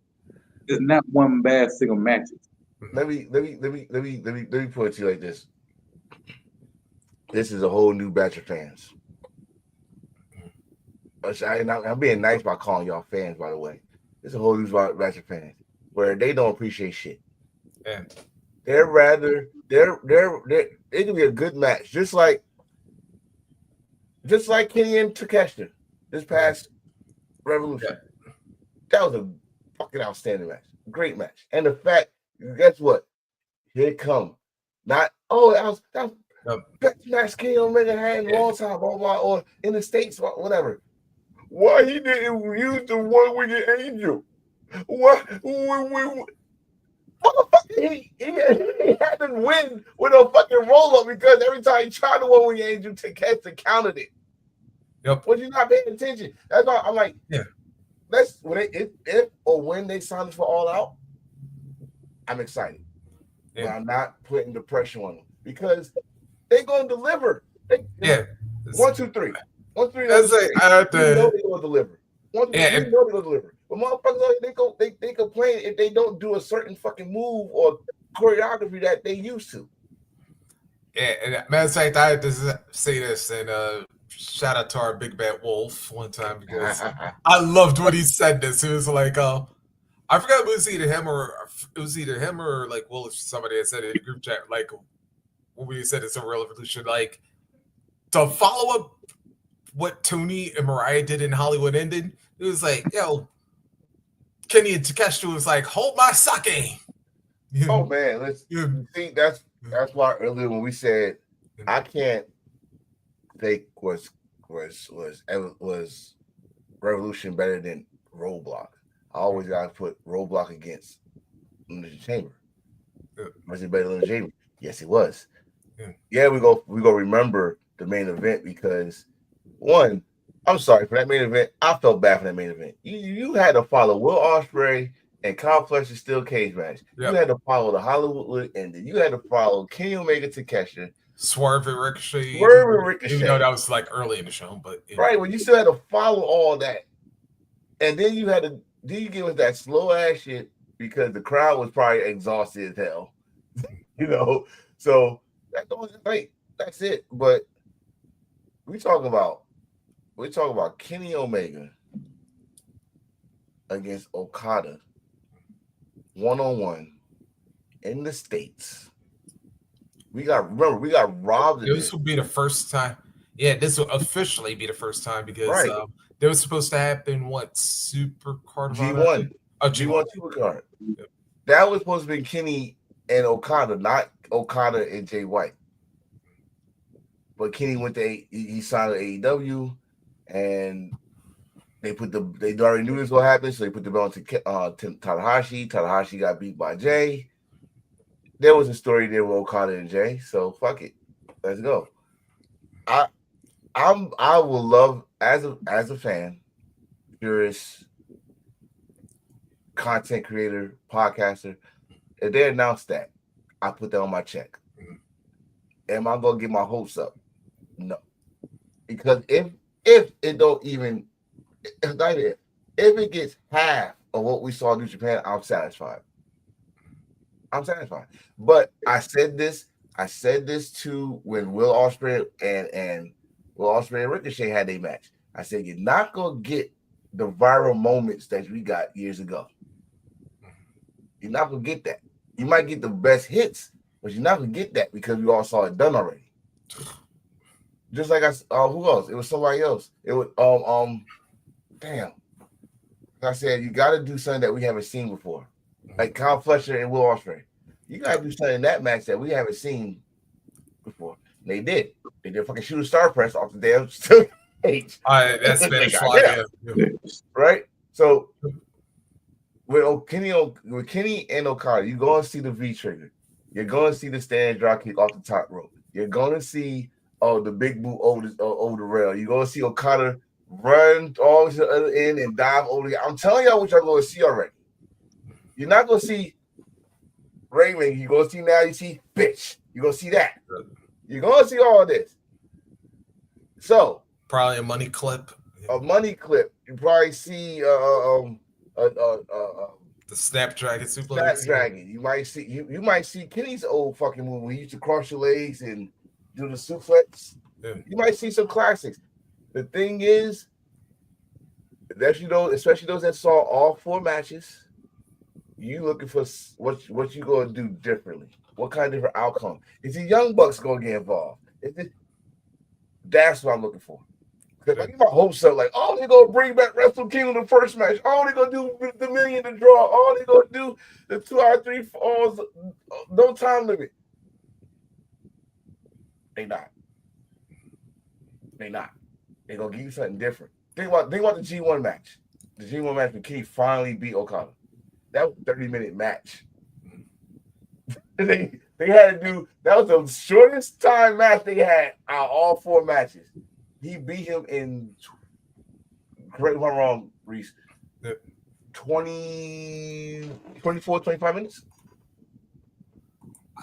A: is not one bad single matches.
C: Let me put it to you like this. This is a whole new batch of fans. I'm being nice by calling y'all fans, by the way. This is a whole new batch of fans. where they don't appreciate shit.
B: Yeah.
C: They're it can be a good match, just like Kenny and Takeshita this past Revolution.
B: Yeah.
C: That was a fucking outstanding match, great match. And the fact, guess what? Here it come. Not that was best match Kenny Omega had in a long time, blah, blah, or in the States, whatever. Why he didn't use the one-winged angel? What? Motherfucker, he had to win with a fucking roll-up because every time he tried the one-winged angel, Takeshita countered it.
B: Yep.
C: Was you not paying attention? That's why I'm like,
B: yeah.
C: Let's if or when they sign us for All Out, I'm excited.
B: Yeah.
C: But I'm not putting the pressure on them because they're gonna deliver. 1, 2, 3. 1, 3.
B: That's like
C: you know they're gonna deliver. 1, 2, 3. You know they're gonna deliver. But motherfuckers, they complain if they don't do a certain fucking move or choreography that they used to.
B: Yeah, and matter of fact, I had to say this and shout out to our big bad Wolf one time because I loved when he said this. It was like, I forgot if it was either him or like Wolf, somebody had said it in the group chat, like when we said it's a real revolution, like to follow up what Tony and Mariah did in Hollywood Ended. It was like, yo, Kenny and Takeshita was like, hold my sake.
C: Oh man, let's see. That's why earlier when we said I can't think was Revolution better than Roadblock. I always gotta put Roadblock against Elimination Chamber. Was it better than Elimination Chamber? Yes, it was. Yeah, we go remember the main event because one, I'm sorry for that main event. I felt bad for that main event. You had to follow Will Ospreay and Kyle Fletcher's steel cage match. Yep. You had to follow the Hollywood ending. You had to follow Kenny Omega Takeshita.
B: Swerve and Ricochet.
C: Even
B: though that was like early in the show, but
C: right, well, you still had to follow all that, and then you give us that slow ass shit because the crowd was probably exhausted as hell, So that's it. But we talk about Kenny Omega against Okada 1-on-1 in the States. We got robbed.
B: This will be the first time. Yeah, this will officially be the first time because they were supposed to happen. What Super Card
C: G1? G1 Super Card. Yep. That was supposed to be Kenny and Okada, not Okada and Jay White. But Kenny went to he signed with AEW, and they already knew this was gonna happen, so they put the belt to Tanahashi. Tanahashi got beat by Jay. There was a story there with Okada and Jay, so fuck it, let's go. I will love as a fan, purist, content creator, podcaster. If they announce that, I put that on my check. Am I gonna get my hopes up? No, because if it don't even if it gets half of what we saw in New Japan, I'm satisfied. But I said this to when Will Ospreay and Ricochet had a match. I said you're not gonna get the viral moments that we got years ago. You're not gonna get that. You might get the best hits, but you're not gonna get that because we all saw it done already. Just like who else? It was somebody else. It was damn. Like I said, you got to do something that we haven't seen before, like Kyle Fletcher and Will Ospreay. You got to do something in that match that we haven't seen before. And they did. They did fucking shoot a star press off the damn stage.
B: That's Spanish fly,
C: right? So with Kenny and Okada, you're going to see the V trigger. You're going to see the stand drop kick off the top rope. You're going to see the big boot over the rail. You're going to see Okada run all to the other end and dive over the. I'm telling y'all what y'all going to see already. You're not going to see Raymond. You're going to see now. You see bitch. You're going to see that. You're going to see all this. So
B: probably a money clip.
C: A money clip. You probably see the
B: Snapdragon suplex.
C: Snapdragon. You might see Kenny's old fucking move where he used to cross your legs and do the suplex. Yeah. You might see some classics. The thing is, especially those that saw all 4 matches, you looking for what you gonna do differently? What kind of different outcome? Is the Young Bucks gonna get involved? That's what I'm looking for. Because I get my hopes up, like, oh, they're gonna bring back Wrestle Kingdom the first match. Oh, they're gonna do the million to draw. Oh, they're gonna do the 2 out of 3 falls, no time limit. They not. They gonna give you something different. Think about the G1 match. The G1 match when Keith finally beat Okada. That was a 30-minute match. they had to do that was the shortest time match they had out of all 4 matches. He beat him in, correct me if I'm wrong, Reese, 24, 25 minutes?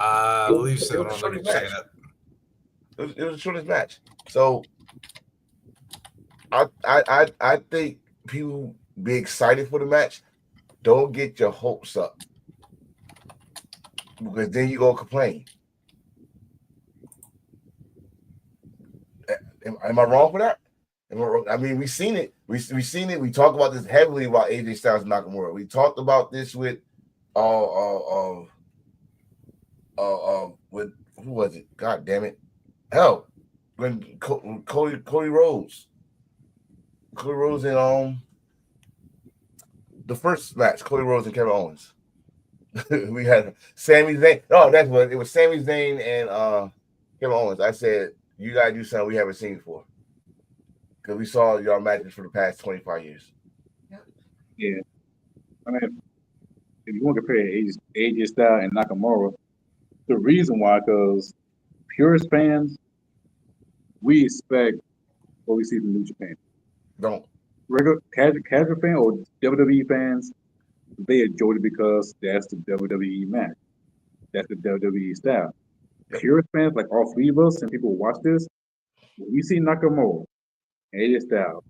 B: I believe so. It
C: was the shortest match. So I think people be excited for the match. Don't get your hopes up, because then you go complain. Am I wrong for that? I mean, we've seen it. We've seen it. We talked about this heavily about AJ Styles and Nakamura. We talked about this with who was it? God damn it! Hell, when Cody Rhodes in the first match, Cody Rhodes and Kevin Owens. We had Sami Zayn. Oh, that's what it was. Sami Zayn and Kevin Owens. I said, you gotta do something we haven't seen before, because we saw y'all matches for the past 25 years.
A: Yeah, I mean, if you want to compare AJ Styles and Nakamura, the reason why, because purist fans, we expect what we see from New Japan.
C: Don't.
A: Regular casual fan or WWE fans, they enjoyed it because that's the WWE match. That's the WWE style. Purist fans, like all 3 of us, and people who watch this, when we see Nakamura and AJ Styles,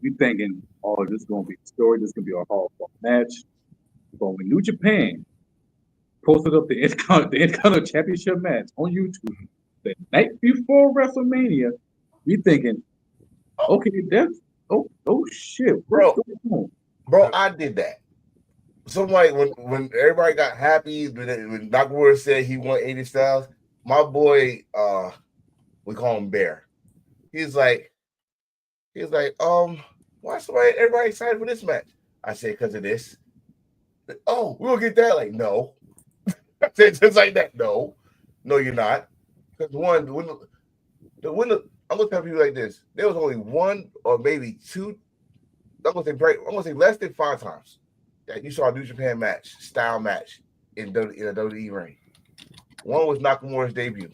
A: we thinking, oh, this is going to be a story, this is going to be a hard-fought match. But when New Japan posted up the Intercontinental Championship match on YouTube the night before WrestleMania, we thinking, okay, that's oh shit,
C: bro, I did that. Somebody when everybody got happy when Nakamura said he won AJ Styles, my boy, we call him Bear. He's like, why everybody excited for this match? I said, because of this. Oh, we'll get that. Like, no. I said just like that. No, you're not. Because I'm gonna tell you like this. There was only 1 or maybe 2. I'm gonna say less than 5 times that you saw a New Japan style match in a WWE ring. One was Nakamura's debut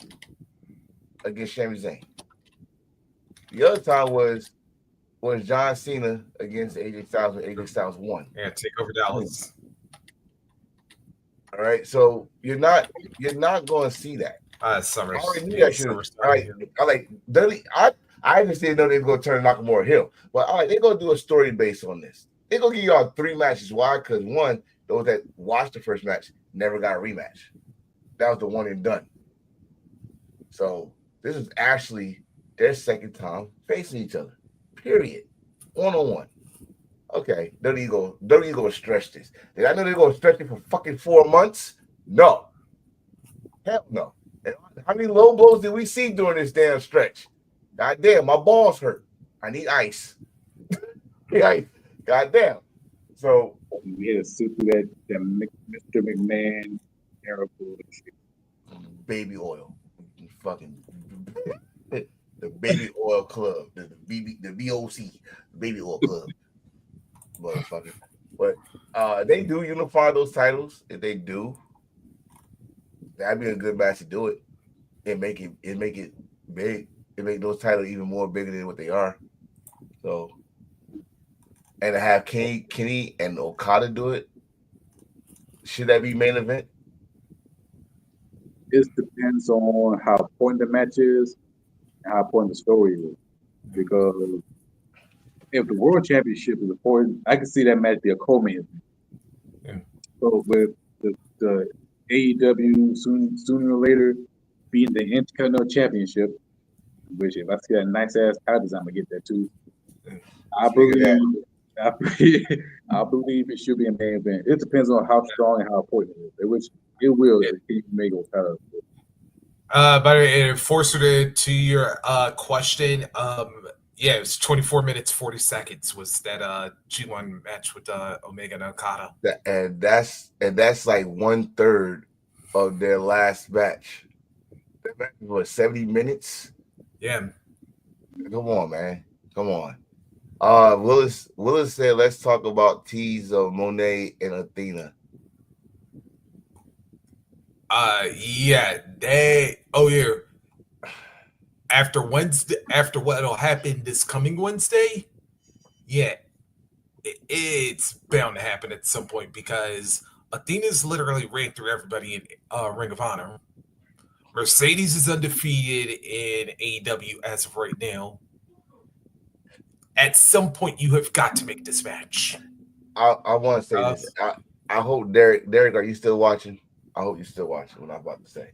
C: against Sami Zayn. The other time was John Cena against AJ Styles when AJ Styles won.
B: Yeah, take over Dallas.
C: All right, so you're not going to see that.
B: Summer.
C: I already knew that shit. I just didn't know they were going to turn Nakamura heel. But they're going to do a story based on this. They're going to give y'all 3 matches. Why? Because 1, those that watched the first match never got a rematch. That was the one and done. So this is actually their second time facing each other. Period. 1-on-1. Okay, don't you go stretch this. Did I know they're going to stretch it for fucking 4 months? No. Hell no. How many low blows did we see during this damn stretch? God damn, my balls hurt. I need ice. God damn. So
A: we had to sit through that Mr. McMahon era bullshit.
C: Baby oil. Fucking the baby oil club. The VOC, baby oil club. Motherfucker. But they do unify those titles. If they do, that'd be a good match to do it. And make it big. It make those titles even more bigger than what they are. So, and to have Kenny and Okada do it, should that be main event?
A: It depends on how important the match is and how important the story is. Because if the World Championship is important, I can see that match be a co-main event. Yeah. So with the AEW sooner or later being the Intercontinental Championship, which if I see that nice ass title design, I'm gonna get that too. I believe I, I believe it should be a main event. It depends on how strong and how important it is, which it will if you make it title.
B: By the way, Forcer, to your question, yeah, it was 24 minutes 40 seconds was that G1 match with Omega and Okada.
C: And that's like 1/3 of their last match. That match was 70 minutes.
B: Yeah.
C: Come on, man. Come on. Willis said, let's talk about teas of Monet and Athena.
B: Yeah, after Wednesday, after what'll happen this coming Wednesday, yeah, it's bound to happen at some point because Athena's literally ran through everybody in Ring of Honor. Mercedes is undefeated in AEW as of right now. At some point, you have got to make this match.
C: I want to say this. I hope Derek, are you still watching? I hope you're still watching what I'm about to say.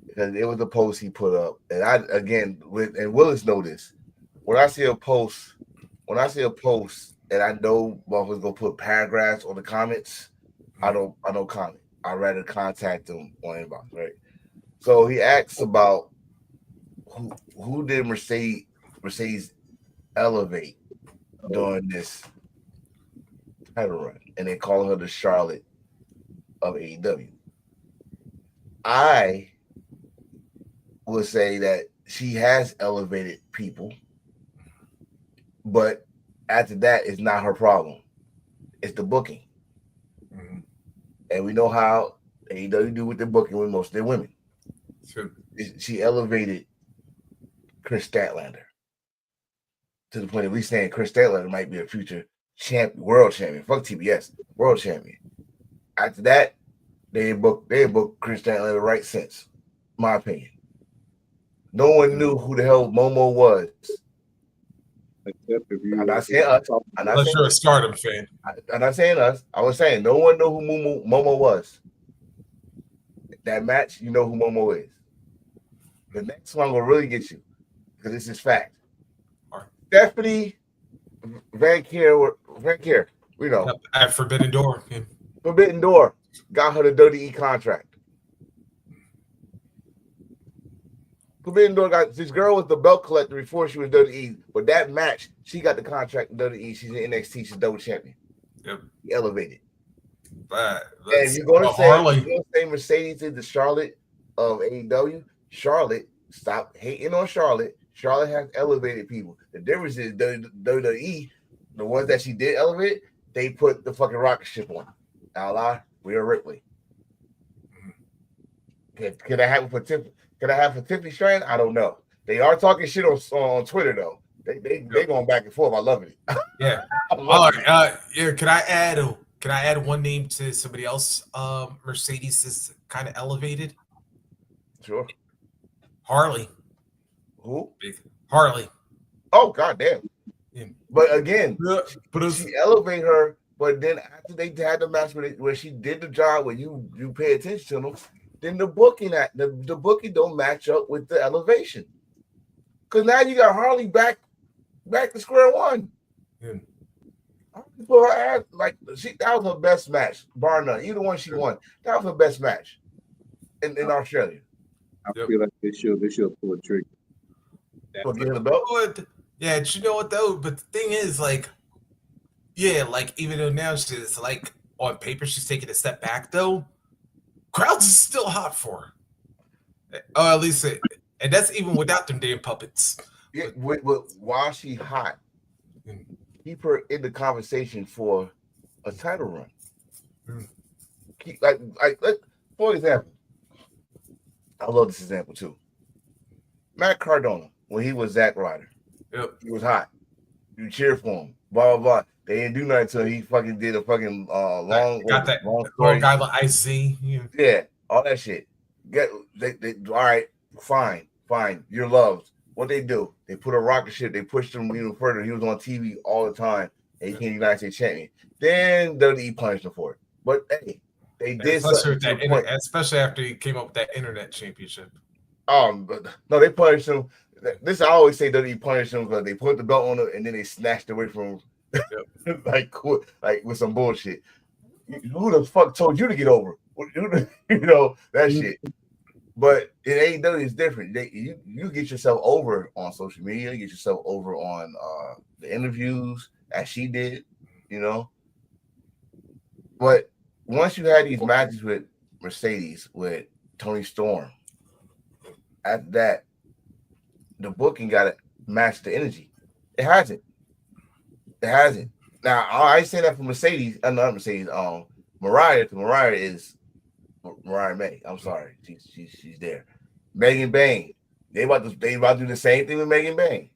C: Because it was a post he put up. And and Willis know this. When I see a post and I know motherfuckers gonna put paragraphs on the comments, I don't comment. I'd rather contact them on inbox, right? So he asks about who did Mercedes elevate during this title run, and they call her the Charlotte of AEW. I would say that she has elevated people, but after that, it's not her problem. It's the booking. Mm-hmm. And we know how AEW do with the booking with most of their women.
B: Sure.
C: She elevated Chris Statlander to the point of at least saying Chris Statlander might be a future world champion. Fuck TBS, world champion. After that, they booked Chris Statlander right since, my opinion. No one knew who the hell Momo was. I'm not saying us.
B: Unless you're a Stardom fan.
C: I'm not saying us. I was saying no one knew who Momo was. That match, you know who Momo is. The next one will really get you because this is fact.
B: Right.
C: Stephanie Van Kier, we know.
B: At Forbidden Door. Yeah.
C: Forbidden Door got her the WWE contract. Forbidden Door got this girl was the belt collector before she was WWE, but that match she got the contract in WWE. She's in NXT. She's double champion.
B: Yep.
C: He elevated.
B: And
C: you're going to say Mercedes is the Charlotte of AEW. Charlotte, stop hating on Charlotte. Charlotte has elevated people. The difference is WWE, the ones that she did elevate, they put the fucking rocket ship on. Allah, Rhea Ripley. Can I have a Tiffany Strand? I don't know. They are talking shit on Twitter though. They going back and forth. I love it.
B: Yeah. All right. Yeah. Can I add one name to somebody else? Mercedes is kind of elevated.
C: Sure.
B: Harley.
C: Who?
B: Harley.
C: Oh goddamn.
B: Yeah.
C: But again,
B: but
C: she elevate her. But then after they had the match where she did the job where you pay attention to them, then the booking don't match up with the elevation. Because now you got Harley back to square one.
B: Yeah.
C: Put her ass, that was her best match, bar none. Either one she won. That was her best match in Australia.
A: I feel like they should pull a trigger.
C: So get her the belt?
B: Yeah, you know what though? But the thing is, even though now she's on paper she's taking a step back though, crowds is still hot for her. Oh, at least and that's even without them damn puppets.
C: Yeah, while she hot, keep her in the conversation for a title run. Keep for example, I love this example too. Matt Cardona, when he was Zack Ryder, he was hot. You cheer for him. Blah blah blah. They didn't do nothing until he fucking did a fucking long story.
B: Guy like IC.
C: Yeah, all that shit. They all right, fine. You're loved. What they do? They put a rocket ship. They pushed him even further. He was on TV all the time. And he became United States champion. Then WWE punished him for it. But hey, they did something.
B: Especially after he came up with that internet championship.
C: But no, they punished him. This I always say WWE punished him because they put the belt on him and then they snatched away from him like with some bullshit. Who the fuck told you to get over? You know that shit. But in AEW, it's different. You get yourself over on social media, you get yourself over on the interviews as she did, you know. But once you had these matches with Mercedes, with Toni Storm, after that, the booking got to match the energy. It hasn't. Now, I say that for Mercedes, not Mercedes. Mariah, because Mariah is Mariah May. I'm sorry, she's there. Megan Bain, they about to do the same thing with Megan Bain.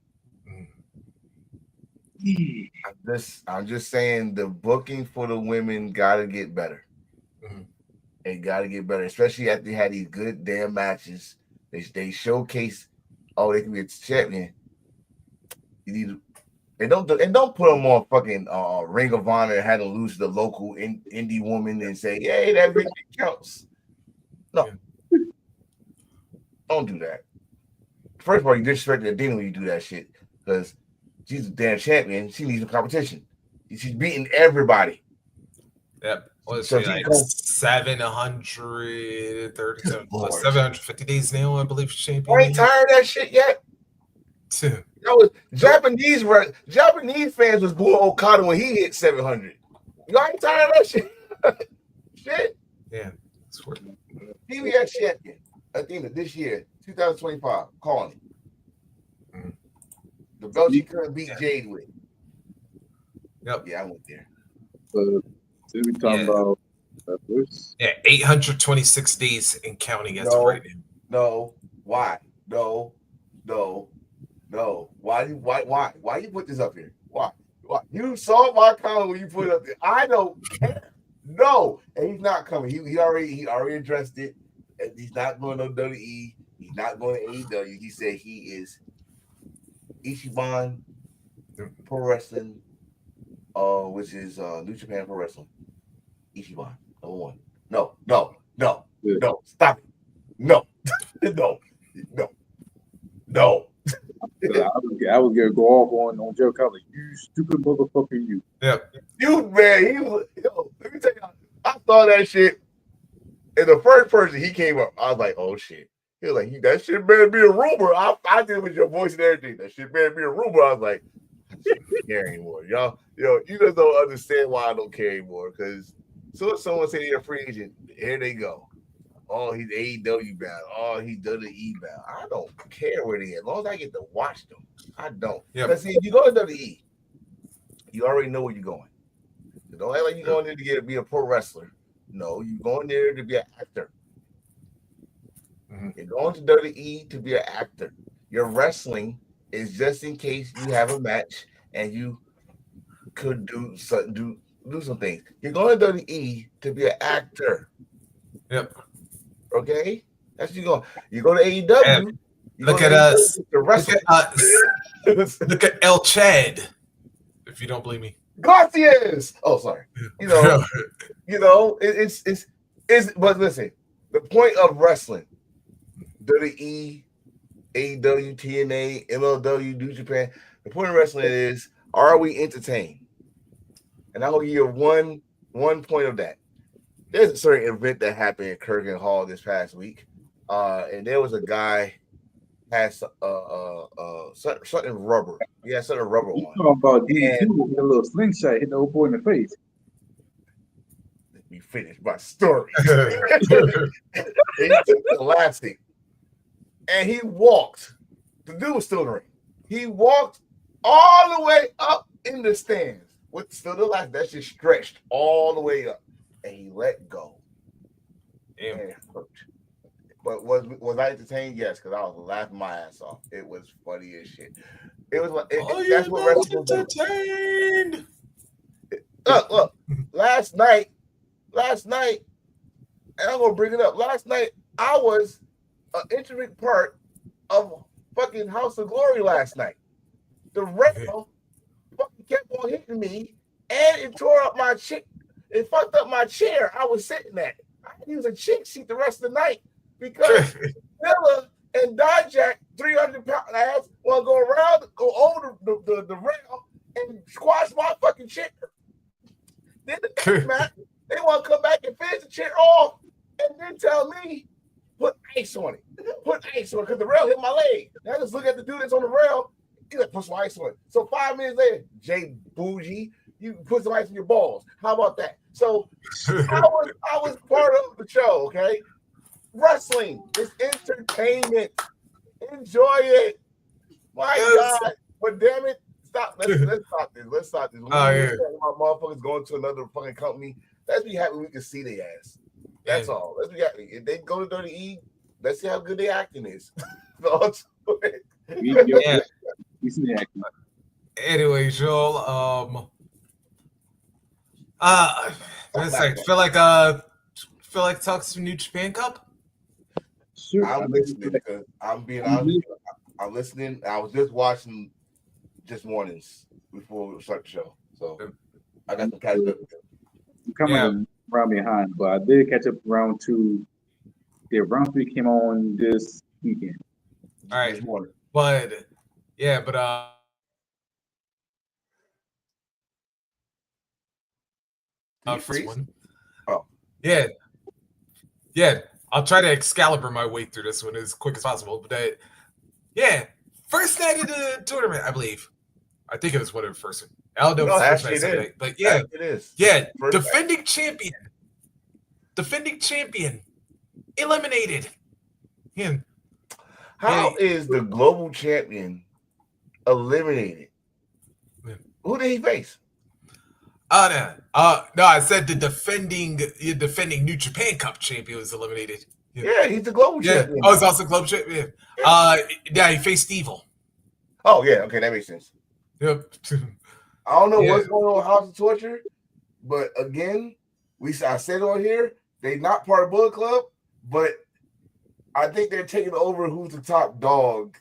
C: I'm just saying the booking for the women gotta get better. It gotta get better, especially after they had these good damn matches. They showcase, they can be a champion. You need to. And don't put them on fucking Ring of Honor and have them lose the local indie woman and say, "Hey, that victory counts." No, don't do that. First of all, you disrespect Athena when you do that shit because she's a damn champion. She needs some competition. She's beating everybody.
B: Yep. What
C: So
B: is she like 750 days now? I believe she's champion.
C: I ain't tired of that shit yet. That was Japanese fans was booing Okada when he hit 700. You ain't tired of that shit. Shit.
B: Yeah.
C: PBS champion at the end of this year, 2025. Calling it. The belt she couldn't beat Jade with.
B: Yep.
C: Yeah, I went there.
A: We talking about
B: 826 days and counting as of right now.
C: No. Why? No. Why you put this up here? Why? You saw my comment when you put it up there. I don't care. No, and he's not coming. He already addressed it. And he's not going to WWE. He's not going to AEW. He said he is Ichiban Pro Wrestling, which is New Japan Pro Wrestling. Ichiban, #1. No. Stop it. No.
A: I would get go off on Joe Kelly. You stupid motherfucker, you.
B: Yeah.
C: You man, let me tell you, I saw that shit. And the first person he came up, I was like, oh shit. He was like, that shit better be a rumor. I did with your voice and everything. That shit better be a rumor. I was like, I don't care anymore. Y'all, you just don't understand why I don't care anymore. Because as soon as someone say they're a free agent, here they go. Oh, he's AEW bound. Oh, he's WWE bound. I don't care where they are. As long as I get to watch them, I don't. Because see, if you go to WWE, you already know where you're going. So don't act like you're going there to be a pro wrestler. No, you're going there to be an actor. You're going to WWE to be an actor. Your wrestling is just in case you have a match and you could do some things. You're going to WWE to be an actor.
B: Yep.
C: Okay, that's what you go. You go to AEW.
B: Look at us. Look at El Chad. If you don't believe me,
C: Garcias. Oh, sorry. It's. But listen, the point of wrestling, WWE, AEW, TNA, MLW, New Japan. The point of wrestling is, are we entertained? And I'm gonna give you one point of that. There's a certain event that happened in Kurgan Hall this past week, and there was a guy has something rubber. He had something rubber
A: You
C: on.
A: talking about DDT, a little slingshot hitting the old boy in the face.
C: Let me finish my story. He took the elastic and he walked. The dude was still in the ring. He walked all the way up in the stands with still the elastic. That shit stretched all the way up. And he let go.
B: Damn.
C: And it hurt. But was I entertained? Yes, because I was laughing my ass off. It was funny as shit. It was like that's what wrestling
B: entertained.
C: Look, last night, and I'm gonna bring it up. Last night, I was an intricate part of fucking House of Glory last night. The rail fucking kept on hitting me, and it tore up my chick. It fucked up my chair I was sitting at. I had to use a chick seat the rest of the night because Miller and Dijak, 300-pound ass, want to go over the rail and squash my fucking Matt, they want to come back and finish the chair off and then tell me put ice on it. Put ice on it because the rail hit my leg. Now just look at the dude that's on the rail. He's like, put some ice on it. So 5 minutes later, Jay Bougie, you put some ice on your balls. How about that? So I was part of the show, okay? Wrestling is entertainment. Enjoy it. My God. But damn it, stop. Let's stop this. Let's stop this. My motherfuckers going to another fucking company. Let's be happy we can see their ass. That's all. Let's be happy. If they go to Dirty E, let's see how good their acting is.
B: Yeah. Anyway, Joel, feel like talk some New Japan Cup?
A: Sure.
C: I'm listening because I'm being honest. I'm listening. I was just watching just mornings before we start the show. So I got some catch up.
A: I'm coming around behind, but I did catch up round 2. Yeah, round 3 came on this weekend.
B: All right. But first one.
C: Oh.
B: Yeah. I'll try to Excalibur my way through this one as quick as possible. But first night of the tournament, I believe. I think it was one of the first. I don't know if it's first night, but
C: it is.
B: Yeah, defending champion, eliminated him.
C: How is the global champion eliminated? Who did he face?
B: No, I said the defending New Japan Cup champion was eliminated.
C: Yeah, he's the global champion.
B: Oh, he's also global champion. He faced Evil.
C: Oh yeah, okay, that makes sense.
B: Yep.
C: I don't know what's going on with House of Torture, but again, I said on here, they're not part of Bullet Club, but I think they're taking over who's the top dog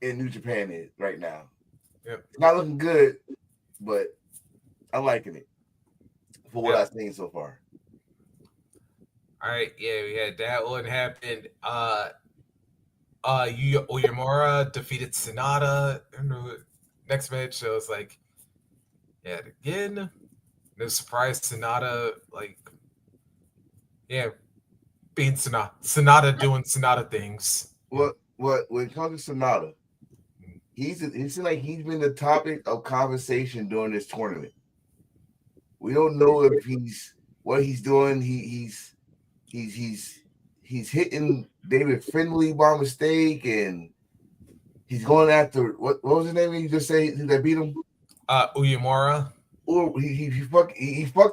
C: in New Japan is right now.
B: Yep.
C: It's not looking good, but I'm liking it for what I've seen so far.
B: All right, we had that one happen. Yuya Oyamura defeated Sonata in the next match. So it's like, again, no surprise. Sonata, being Sonata doing Sonata things.
C: What when it comes to Sonata, it seems like he's been the topic of conversation during this tournament. We don't know if what he's doing. He's hitting David Finlay by mistake, and he's going after what was his name? You just say that beat him?
B: Uyemura.
C: Or he fucked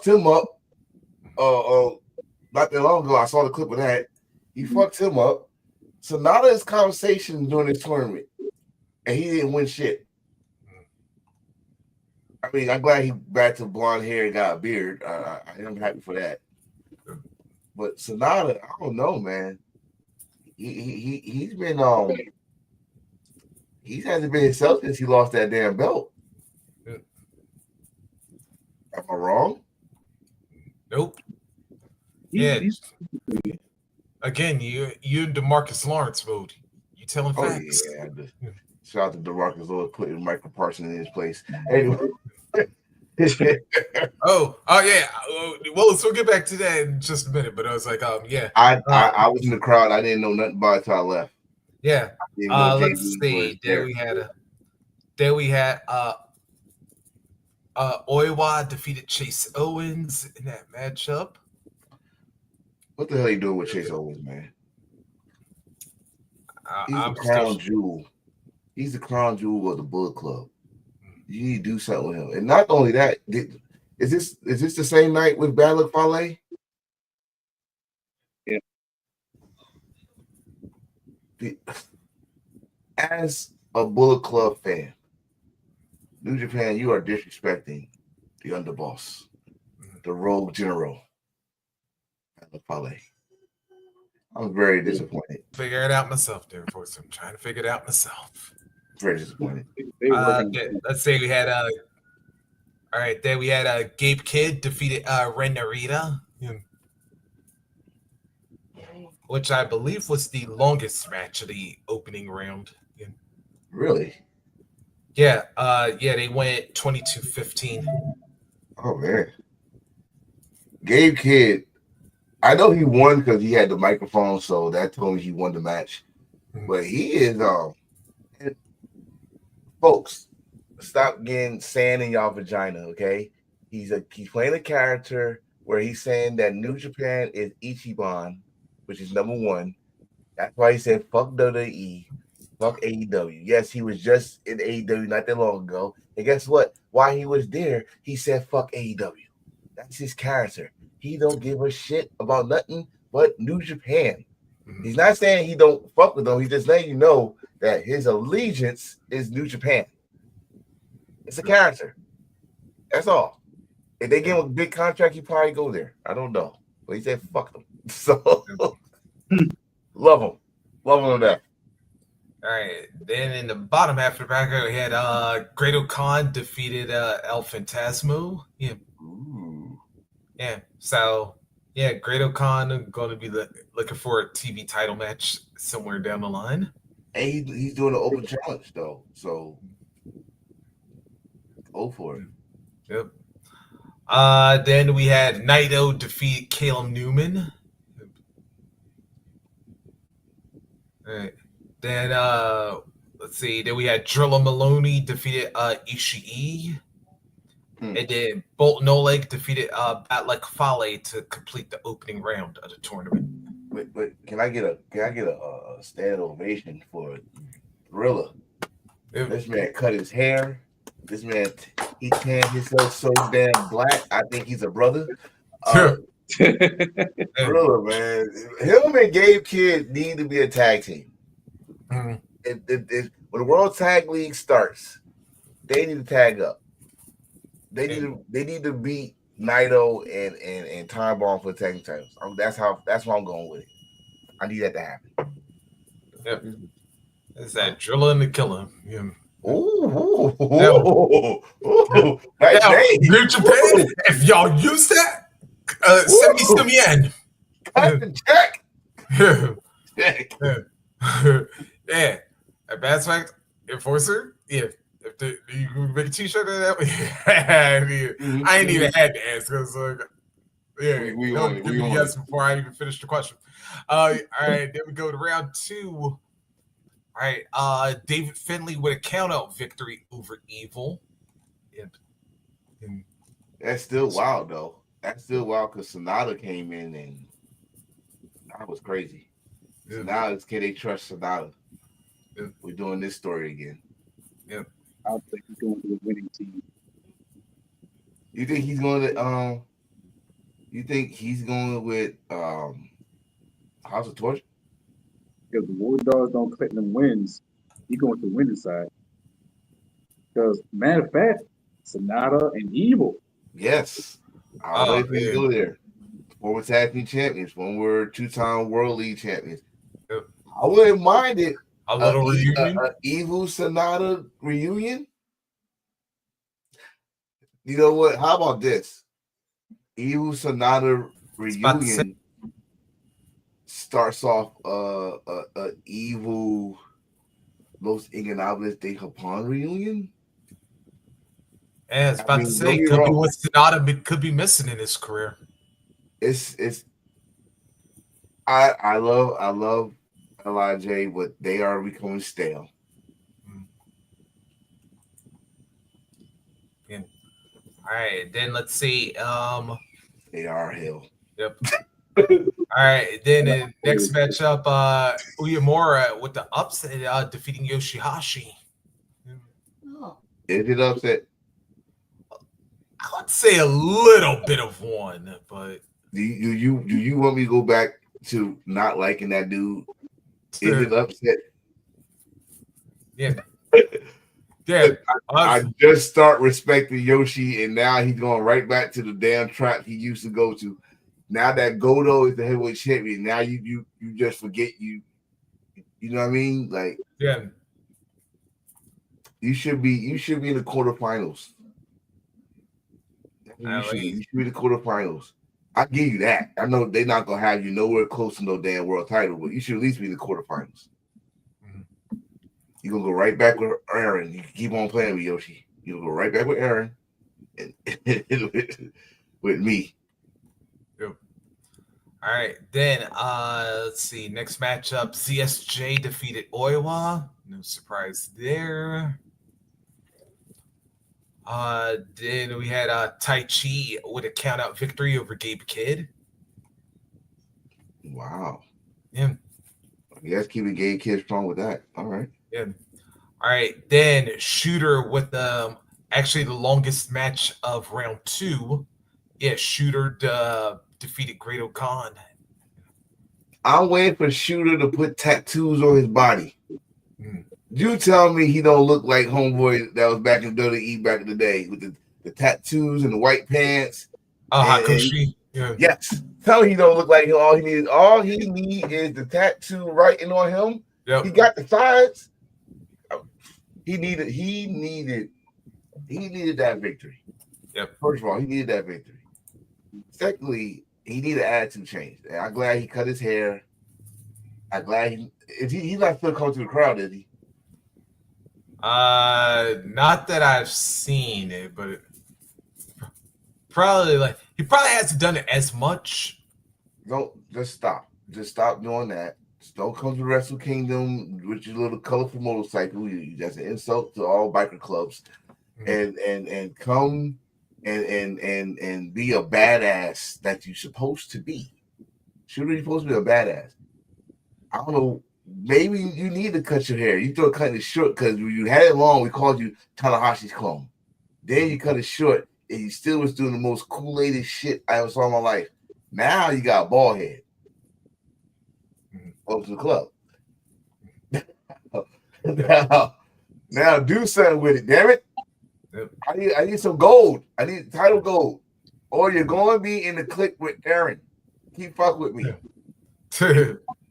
C: him up. Not that long ago, I saw the clip of that. He fucked him up. Sonata is conversation during this tournament, and he didn't win shit. I mean, I'm glad he back to blonde hair and got a beard. I'm happy for that. But Sonata, I don't know, man. He's been he hasn't been himself since he lost that damn belt. Am I wrong?
B: Nope. Again, you in DeMarcus Lawrence mode. You telling facts.
C: Yeah. Shout out to DeMarcus Lawrence putting Michael Parsons in his place. Anyway.
B: Well, we'll get back to that in just a minute. But I was like, I
C: was in the crowd. I didn't know nothing about it until I left.
B: Yeah. Let's see. There we had Oiwa defeated Chase Owens in that matchup.
C: What the hell are you doing with Chase Owens, man? He's the crown jewel. He's the crown jewel of the Bullet Club. You need to do something with him. And not only that, is this the same night with Bad Luck Fale?
A: Yeah.
C: As a Bullet Club fan, New Japan, you are disrespecting the underboss, the rogue general, Bad Luck Fale. I'm very disappointed.
B: Figure it out myself, there, folks. I'm trying to figure it out myself.
C: Very disappointed.
B: Let's say we had Gabe Kidd defeated Ren Narita, which I believe was the longest match of the opening round.
C: Really?
B: Yeah. They went 22-15.
C: Oh man. Gabe Kidd, I know he won because he had the microphone, so that told me he won the match. But he is folks, stop getting sand in y'all vagina, okay? He's playing a character where he's saying that New Japan is Ichiban, which is number one. That's why he said fuck WWE, fuck AEW. Yes, he was just in AEW not that long ago. And guess what? While he was there, he said fuck AEW. That's his character. He don't give a shit about nothing but New Japan. He's not saying he don't fuck with them. He's just letting you know that his allegiance is New Japan. It's a character. That's all. If they give him a big contract, he probably go there. I don't know. But he said fuck them. So love him. Love him on that.
B: All right. Then in the bottom half of the bracket, we had Great Khan defeated El Phantasmo. Yeah.
C: Ooh.
B: Yeah. So, yeah, Great Khan going to be looking for a TV title match somewhere down the line.
C: And he's doing an open challenge, though. So, go for it.
B: Yep. Then we had Naito defeat Caleb Newman. All right. Then let's see. Then we had Drilla Maloney defeated Ishii. And then Bolton Oleg defeated Batlik Fale to complete the opening round of the tournament.
C: But can I get a stand ovation for Drilla? This man cut his hair. This man he tanned himself so damn black. I think he's a brother. Drilla, man. Him and Gabe Kidd need to be a tag team.
B: Mm-hmm.
C: When the World Tag League starts, they need to tag up. They need to beat Naito and Time Bomb for the tag titles. That's why I'm going with it. I need that to happen.
B: Yep. It's that Drilla and the Killer. Yeah.
C: Ooh.
B: New Japan, if y'all use that, send me some yen.
C: Cut the check.
B: Yeah. At Bad Fact Enforcer, yeah. If you make a t-shirt of that, I ain't even had to ask because we yes before I even finished the question. All right, then we go to round 2. All right, David Finlay with a count-out victory over Evil.
C: That's still wild though. That's still wild because Sonata came in and that was crazy. So now can they trust Sonata? We're doing this story again.
B: Yep.
A: I think he's going to the winning team.
C: You think he's going to you think he's going with House of Torture?
A: Because the War Dogs don't collect them wins, he going to the winning side. Because matter of fact, Sonata and Evil.
C: Yes. I'll wait for you to go there. Former tag team champions, former 2-time World League champions.
B: Yep.
C: I wouldn't mind it.
B: A little reunion?
C: Evil Sonata reunion? You know what? How about this? Evil Sonata reunion starts off a Evil Los Ingobernables de Japón reunion.
B: Yeah, I was about to say, could be what Sonata could be missing in his career.
C: I love LIJ, but they are becoming stale.
B: All right, then let's see.
C: They are hell.
B: Yep. All right, then the next matchup, Uyemura with the upset defeating Yoshihashi.
C: Is it upset?
B: I would say a little bit of one, but
C: do you want me to go back to not liking that dude? Is it upset?
B: Yeah. Yeah.
C: I just start respecting Yoshi, and now he's going right back to the damn trap he used to go to. Now that Godo is the heavyweight champion, now you just forget you know what I mean? Like,
B: yeah,
C: you should be in the quarterfinals. You should be in the quarterfinals. I give you that. I know they're not gonna have you nowhere close to no damn world title, but you should at least be in the quarterfinals. Mm-hmm. You're gonna go right back with Aaron. You keep on playing with Yoshi. You're gonna go right back with Aaron and with me.
B: All right, then let's see. Next matchup, CSJ defeated Oiwa. No surprise there. Then we had Tai Chi with a count-out victory over Gabe Kidd.
C: Wow.
B: Yeah.
C: Yes, keeping Gabe Kidd strong with that. All right.
B: Yeah. All right, then Shooter with actually the longest match of round 2. Yeah, Shooter defeated Great Khan.
C: I'm waiting for Shooter to put tattoos on his body. You tell me he don't look like homeboy that was back in WWE back in the day with the tattoos and the white pants.
B: Hakushi.
C: Yeah. Yes. Tell me he don't look like him. All he need is the tattoo writing on him.
B: Yep.
C: He got the sides. He needed that victory.
B: Yep.
C: First of all, he needed that victory. Secondly, he needed an attitude change. And I'm glad he cut his hair. I'm glad he's not still coming to the crowd, is he?
B: Not that I've seen it, but probably he probably hasn't done it as much.
C: Don't just stop. Just stop doing that. Just don't come to Wrestle Kingdom with your little colorful motorcycle. That's an insult to all biker clubs. Mm-hmm. And come and be a badass that you're supposed to be. Shooter, you're supposed to be a badass. I don't know. Maybe you need to cut your hair. You throw cutting it short because when you had it long, we called you Tanahashi's clone. Then you cut it short, and you still was doing the most Kool-Aid shit I ever saw in my life. Now you got a bald head. Up to the club. now do something with it, damn it. Yep. I need some gold. I need title gold. Or you're going to be in the clique with Aaron. Keep fucking with me.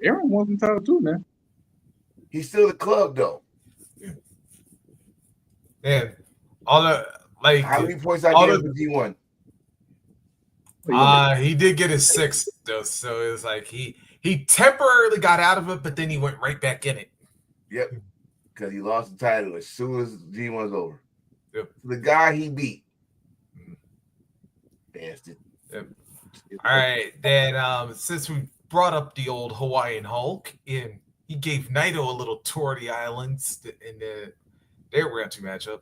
A: Aaron wants entitled too, man.
C: He's still the club though.
B: Man, all the
C: how many points I gave for G1?
B: He did get his 6th though, so it was like he temporarily got out of it, but then he went right back in it.
C: Yep, because he lost the title as soon as G1's over.
B: Yep.
C: The guy he beat. Bastard.
B: Yep. All right, then since we brought up the old Hawaiian Hulk, and he gave Naito a little tour of the islands in their round 2 matchup.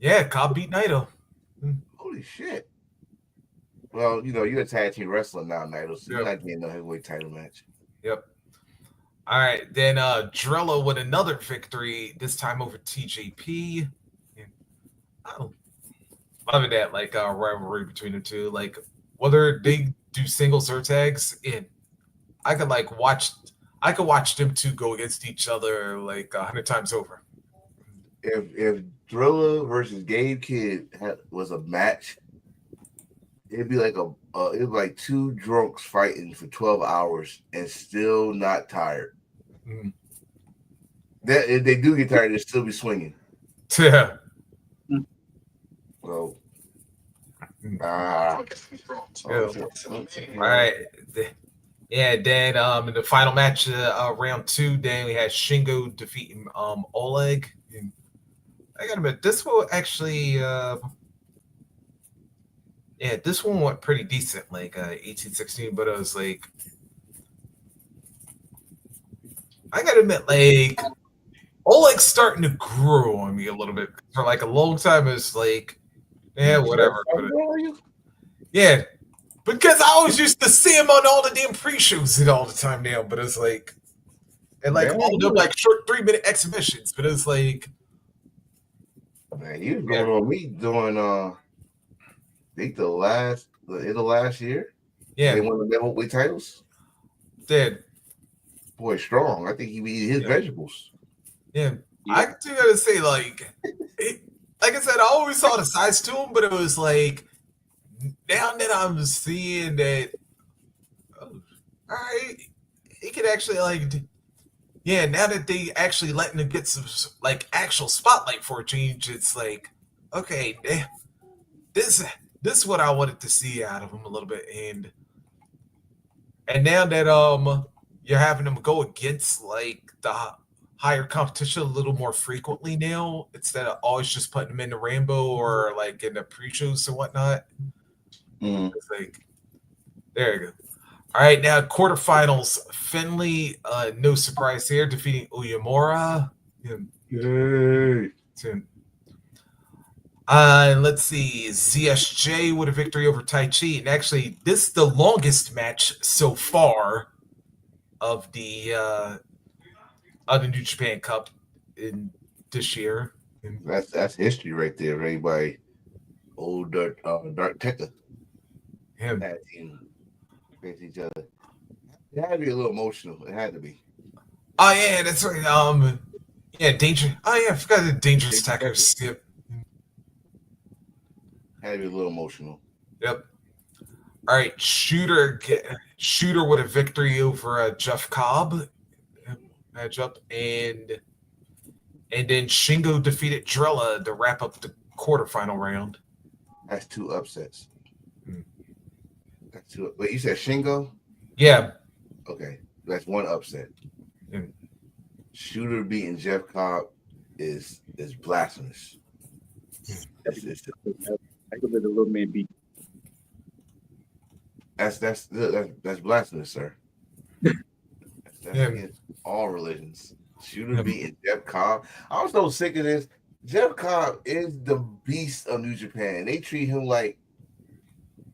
B: Yeah, Cobb beat Naito.
C: Holy shit. Well, you're a tag team wrestler now, Naito, so you're not getting no heavyweight title match.
B: Yep. All right, then Drella with another victory, this time over TJP. I'm loving that rivalry between the two. Like whether they do singles or tags, and I could watch them two go against each other 100 times over.
C: If Drilla versus Gabe Kidd was a match, it'd be like two drunks fighting for 12 hours and still not tired. Mm-hmm. That if they do get tired, they'll still be swinging.
B: Yeah.
C: Well,
B: all right. Yeah, then in the final match, round 2, then we had Shingo defeating Oleg. And I gotta admit, this one actually, this one went pretty decent, 18-16, but it was I gotta admit, Oleg's starting to grow on me a little bit. For a long time, it's whatever. Yeah, because I always used to see him on all the damn pre-shows all the time now, but it's all of them short 3-minute exhibitions, but it's
C: man, you was going on me doing I think the last year.
B: Yeah,
C: they won the heavyweight titles.
B: Did
C: boy strong? I think he eat his vegetables.
B: Yeah, I do gotta say, like I said, I always saw the size to him, but it was now that I'm seeing that, all right, he could actually now that they actually letting him get some actual spotlight for a change, it's okay, this is what I wanted to see out of him a little bit, and now that you're having him go against the higher competition a little more frequently now, instead of always just putting him in the Rambo or in the pre-shows and whatnot. It's like, there you go. All right, now quarterfinals. Finley, no surprise here, defeating Uyemura.
C: Yay.
B: Let's see, ZSJ with a victory over Tai Chi. And actually, this is the longest match so far of the New Japan Cup in this year.
C: That's history right there, right? By old Dark Tekka.
B: Him.
C: That team against each other. It had to be a little emotional. It had to be.
B: Oh yeah, that's right. Yeah, Danger. Oh yeah, I forgot the Dangerous Attackers. Yep.
C: Had to be a little emotional.
B: Yep. All right, Shooter with a victory over Jeff Cobb matchup, and then Shingo defeated Drella to wrap up the quarterfinal round.
C: That's 2 upsets. That's 2. Wait, you said Shingo?
B: Yeah.
C: Okay, that's 1 upset. Shooter beating Jeff Cobb is blasphemous.
A: I could let the little man beat.
C: That's blasphemous, sir. That's against all religions. Shooter beating Jeff Cobb. I was so sick of this. Jeff Cobb is the beast of New Japan. They treat him like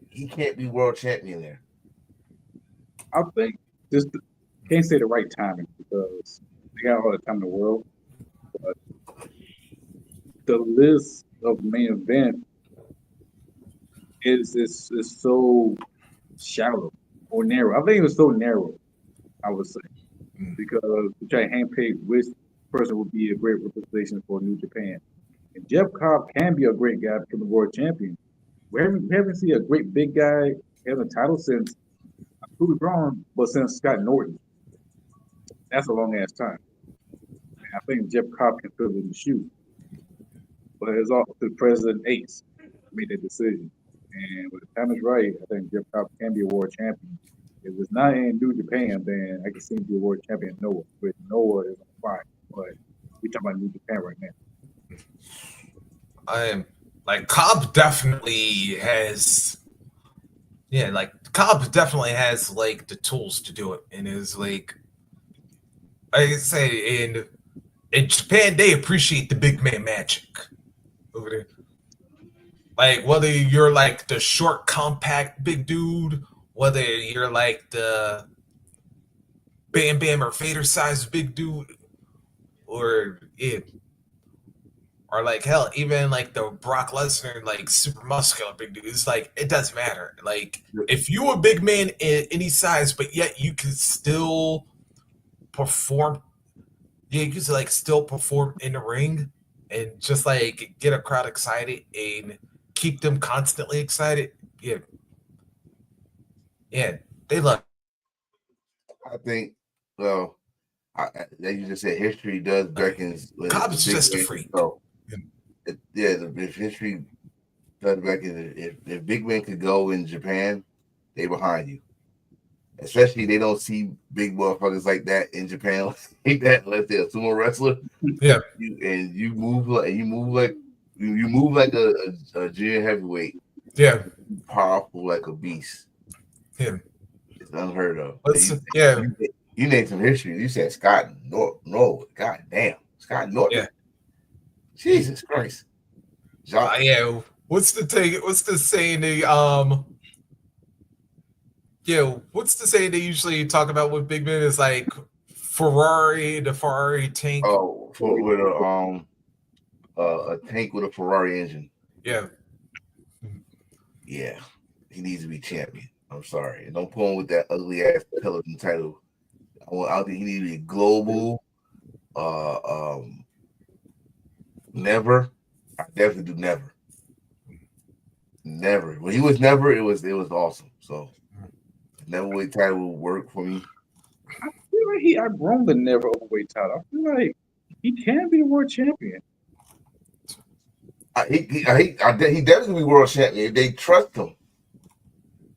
C: he can't be world champion there.
A: I think this can't say the right timing because they got all the time in the world. But the list of main event is so shallow or narrow. I think it was so narrow, I would say, because to try to handpick which person would be a great representation for New Japan. And Jeff Cobb can be a great guy become the world champion. We haven't seen a great big guy have a title since Cody Braun, but since Scott Norton. That's a long ass time. And I think Jeff Cobb can fill in the shoe. But it's all the President Ace made that decision. And when the time is right, I think Jeff Cobb can be a world champion. If it's not in New Japan, then I can see him be a world champion in Noah. But Noah is on fire. But we're talking about New Japan right now.
B: I am like Cobb definitely has, Cobb definitely has like the tools to do it, and is like I say in Japan they appreciate the big man magic over there. Like whether you're like the short, compact, big dude, whether you're like the Bam Bam or Vader sized big dude, or or like hell, even like the Brock Lesnar, like super muscular big dude. It's like it doesn't matter. Like if you a big man in any size, but yet you can still perform. Yeah, you can like still perform in the ring and just like get a crowd excited and keep them constantly excited. Yeah, they love.
C: I think. Well, like you just said, history does beckons.
B: Cobb's just a freak.
C: So, if history does beckon, if big men could go in Japan, they behind you. Especially they don't see big motherfuckers like that in Japan, like that unless they're a sumo wrestler.
B: Yeah,
C: you move like a junior heavyweight.
B: Yeah,
C: powerful like a beast.
B: Yeah,
C: it's unheard of. You named some history. You said Scott Norton. No, god damn, Scott Norton.
B: Yeah.
C: Jesus Christ.
B: Yeah. What's the saying what's the saying they usually talk about with big men is like the Ferrari tank.
C: Oh, with a tank with a Ferrari engine.
B: Yeah.
C: Yeah. He needs to be champion. I'm sorry. And don't pull him with that ugly ass Peloton title. I think he needs to be global. Never. I definitely do never. Never. When he was never, it was awesome. So neverweight title will work for me.
A: I feel like he outgrown the never overweight title. I feel like he can be a world champion.
C: He definitely be world champion. They trust him.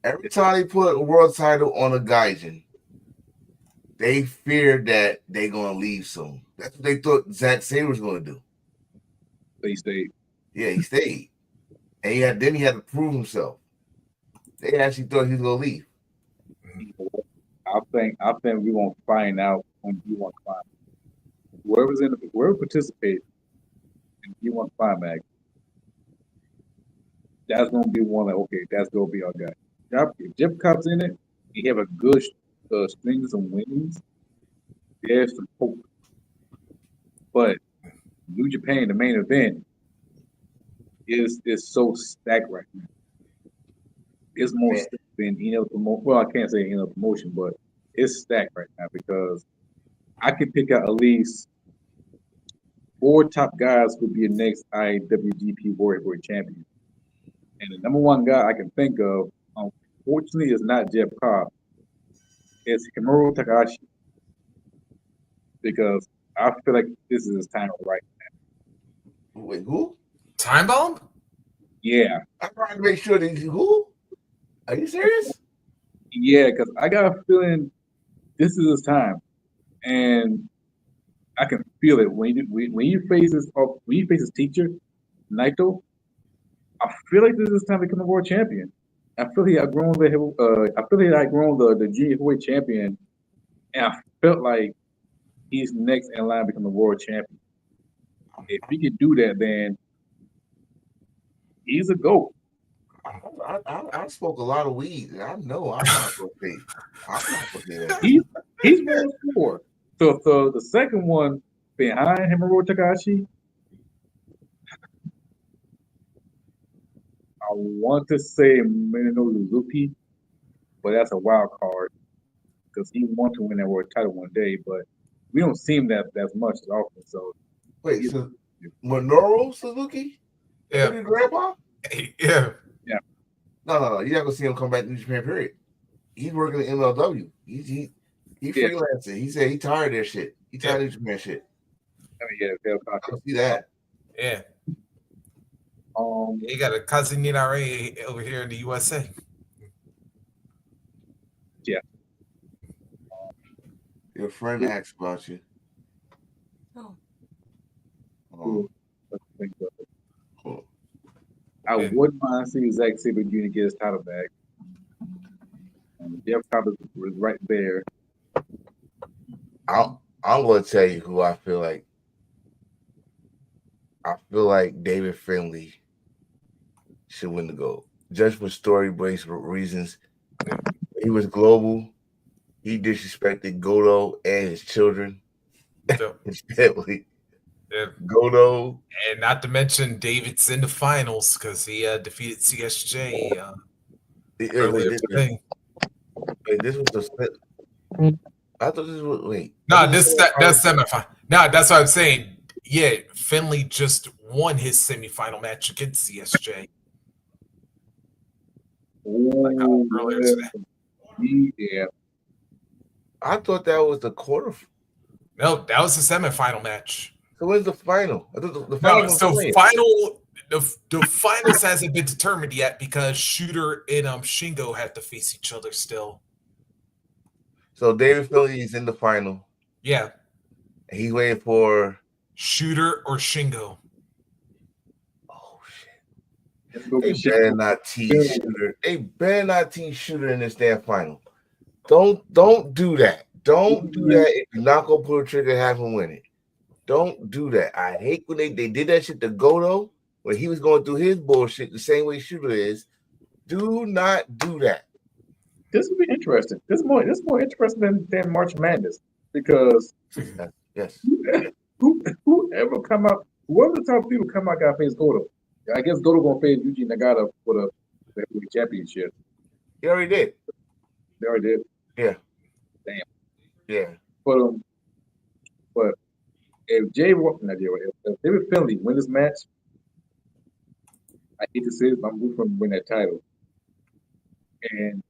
C: Every time they put a world title on a Gaijin, they fear that they're gonna leave soon. That's what they thought Zack Sabre was gonna do.
A: But he stayed.
C: Yeah, he stayed. And then he had to prove himself. They actually thought he was gonna leave.
A: I think we're gonna find out when G1 Climax. Whoever participates in G1 Climax, that's gonna be one like, okay, that's gonna be our guy. If Jeff Cobb's in it, he have a good strings of wins. There's some hope. But New Japan, the main event, is so stacked right now. It's more stacked than any other promotion. Well, I can't say any other promotion, but it's stacked right now because I can pick out at least 4 top guys who would be the next IWGP World Heavyweight Champion. And the number one guy I can think of, unfortunately, is not Jeff Cobb. It's Hikaru Takahashi. Because I feel like this is his time right now.
C: Wait, who?
B: Time Bomb?
A: Yeah.
C: I'm trying to make sure that who? Are you serious?
A: Yeah, because I got a feeling this is his time. And I can feel it when you face his teacher, Naito. I feel like this is his time to become a world champion. I feel he outgrown the junior heavyweight champion, and I felt like he's next in line to become a world champion. If he can do that, then he's a GOAT.
C: I spoke a lot of weed. I know I'm not gonna say. I'm not gonna say that.
A: He's 1-4. So the second one behind Hikaru Takahashi, I want to say Minoru Suzuki, but that's a wild card because he wants to win that world title one day, but we don't see him that much as often. So
C: wait, so Minoru Suzuki?
B: Yeah.
C: Your grandpa?
B: Yeah.
C: No. You're not gonna see him come back to New Japan. Period. He's working at MLW. He freelancing. He said he tired of that shit. He tired of New Japan shit.
A: I mean, yeah,
C: I can see that.
B: Yeah. He got a cousin NRA over here in the USA.
A: Yeah.
C: Your friend asked about you.
A: Cool. I wouldn't mind seeing Zack Sabre Jr. get his title back. Jeff Cobb was right there.
C: I'm going to tell you who I feel like. I feel like David Finlay should win the gold. Just for story-based reasons. He was global. He disrespected Goto and his children. His family.
B: Yeah.
C: Goto.
B: And not to mention David's in the finals because he defeated CSJ.
C: This was the split. I thought this was
B: that's semifinal. No, that's what I'm saying. Yeah, Finlay just won his semifinal match against CSJ.
A: Earlier today. Yeah.
C: I thought that was the quarter.
B: No, that was the semifinal match.
C: So when's the final? I thought the
B: final. No, so the finals hasn't been determined yet because Shooter and Shingo have to face each other still.
C: So David Finlay is in the final.
B: Yeah.
C: He's waiting for
B: Shooter or Shingo.
C: Oh shit! They better not tease Shooter. They better not tease Shooter in this damn final. Don't do that. Don't do that if you're not gonna pull a trigger and have him win it. Don't do that. I hate when they did that shit to Goto when he was going through his bullshit the same way Shooter is. Do not do that.
A: This will be interesting. This is more interesting than March Madness because
C: yes.
A: Whoever the top people come out got face Goto. I guess Goto gonna face Yuji Nagata for the championship.
C: He already did.
A: They already did.
C: Yeah.
A: Damn.
C: Yeah.
A: But if David Finlay win this match, I hate to say it, but I'm rooting for him to win that title. And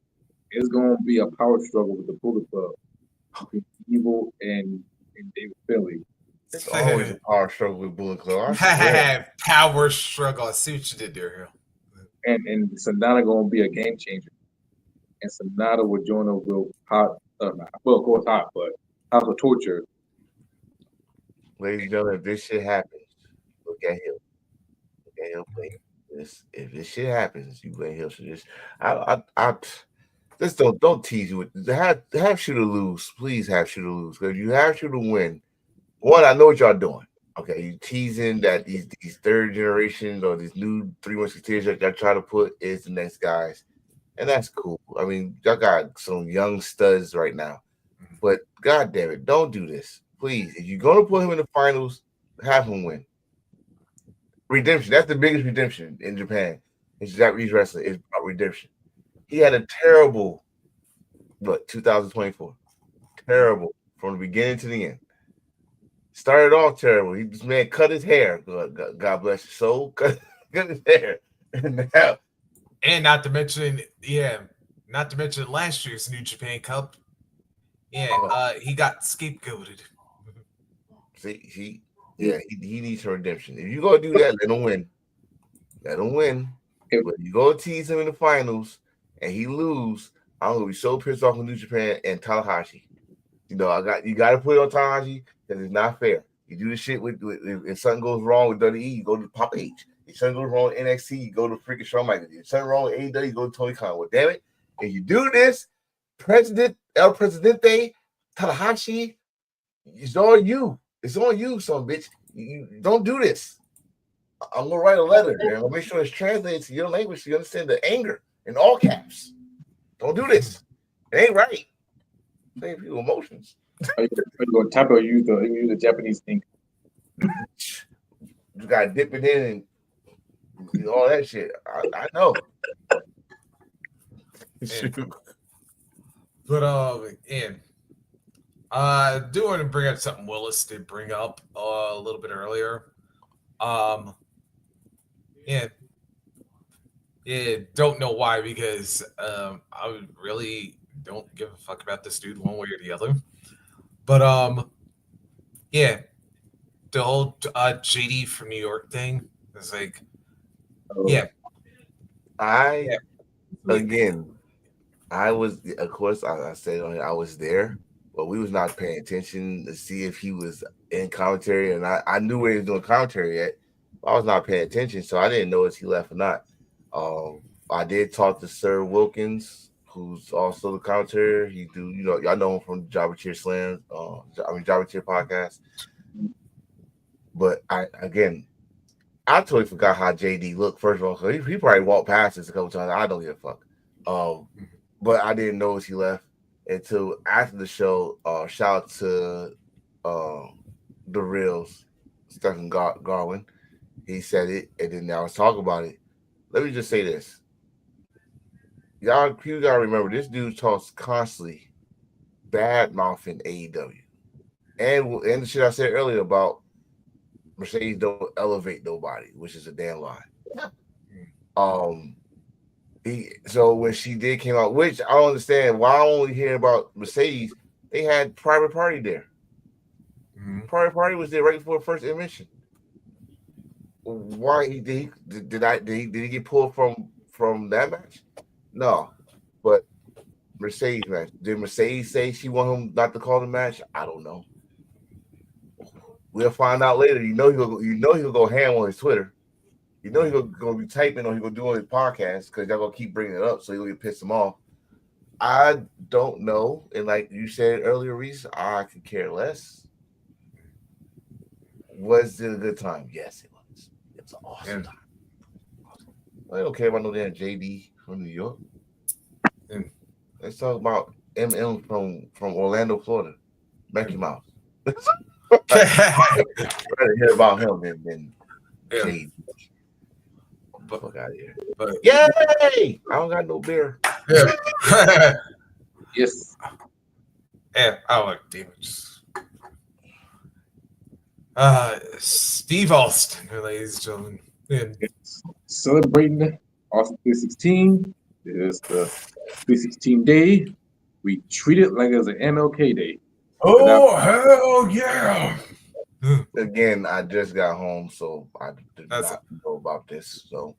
A: it's gonna be a power struggle with the Bullet Club between Evil and David Finlay.
C: It's always a power struggle with Bullet Club.
B: Power struggle. I see what you did there,
A: Hill. And Sonata gonna be a game changer. And Sonata with Jonah will hot. Of course hot, but House of Torture.
C: Ladies and gentlemen, if this shit happens, look at him. Look at him play. if this shit happens, you blame Hill for this. I just don't tease you with have Shooter lose. Please have Shooter lose. Because you have Shooter win. One, I know what y'all doing. Okay, you teasing that these third generations or these new 3 Musketeers that y'all try to put is the next guys. And that's cool. I mean, y'all got some young studs right now. But god damn it, don't do this. Please. If you're gonna put him in the finals, have him win. Redemption. That's the biggest redemption in Japan. It's Japanese wrestling. It's about redemption. He had a terrible 2024. Terrible from the beginning to the end. Started off terrible. This man cut his hair. God bless his soul. Cut his hair. And now,
B: not to mention last year's New Japan Cup. Yeah, he got scapegoated.
C: See, he needs some redemption. If you go do that, let him win. Let him win. But you go tease him in the finals and he lose, I'm gonna be so pissed off with New Japan and Tanahashi. You know, you got to put it on Tanahashi because it's not fair. You do the shit with if something goes wrong with WWE, you go to Pop H. If something goes wrong with NXT, you go to freaking Shawn Michaels. If something wrong with AEW, you go to Tony Khan. Well, damn it! If you do this, El Presidente, Tanahashi, it's on you. It's on you, son, bitch. You don't do this. I'm gonna write a letter, man. I'm gonna make sure it's translated to your language so you understand the anger in all caps. Don't do this. It ain't right. Same people emotions.
A: Are you gonna type or use the Japanese ink?
C: You gotta dip it in and all that shit. I know.
B: But I do want to bring up something Willis did bring up a little bit earlier. Don't know why, because I really don't give a fuck about this dude one way or the other. But the whole JD from New York thing is like,
C: I was, of course, I said I was there, but we was not paying attention to see if he was in commentary, and I knew where he was doing commentary at. I was not paying attention, so I didn't know if he left or not. I did talk to Sir Wilkins, who's also the commentator. He do, y'all know him from Jabba Cheer Slam, Jabba Cheer podcast. But I totally forgot how JD looked. First of all, because he probably walked past us a couple times. I don't give a fuck. But I didn't notice he left until after the show. Shout out to the Reels, Stephen Garwin. He said it, and then I was talking about it. Let me just say this. You gotta remember, this dude talks constantly bad mouthing AEW. And the shit I said earlier about Mercedes don't elevate nobody, which is a damn lie. So when she did came out, which I don't understand why I only hear about Mercedes, they had Private Party there. Mm-hmm. Private Party was there right before the first admission. Why did he get pulled from that match? No, but Mercedes match. Did Mercedes say she want him not to call the match? I don't know. We'll find out later. He'll go ham on his Twitter. He's gonna be typing or he's gonna do on his podcast because y'all gonna keep bringing it up, so he'll get pissed him off. I don't know, and like you said earlier, Reese, I could care less. Was it a good time? Yes, it was. It's an awesome time. I don't care about no damn JD from New York. Let's talk about MM from Orlando, Florida. Mickey Mouse. I'd rather hear about him than JD. Fuck out of here. But yay! I don't got no beer.
B: Yeah.
A: Yes.
B: And I like demons. Steve Austin, ladies and gentlemen. Yeah.
A: Celebrating Austin 316. It is the 316 day. We treat it like it was an MLK day.
B: Oh, hell yeah.
C: Again, I just got home, so I did not know about this. So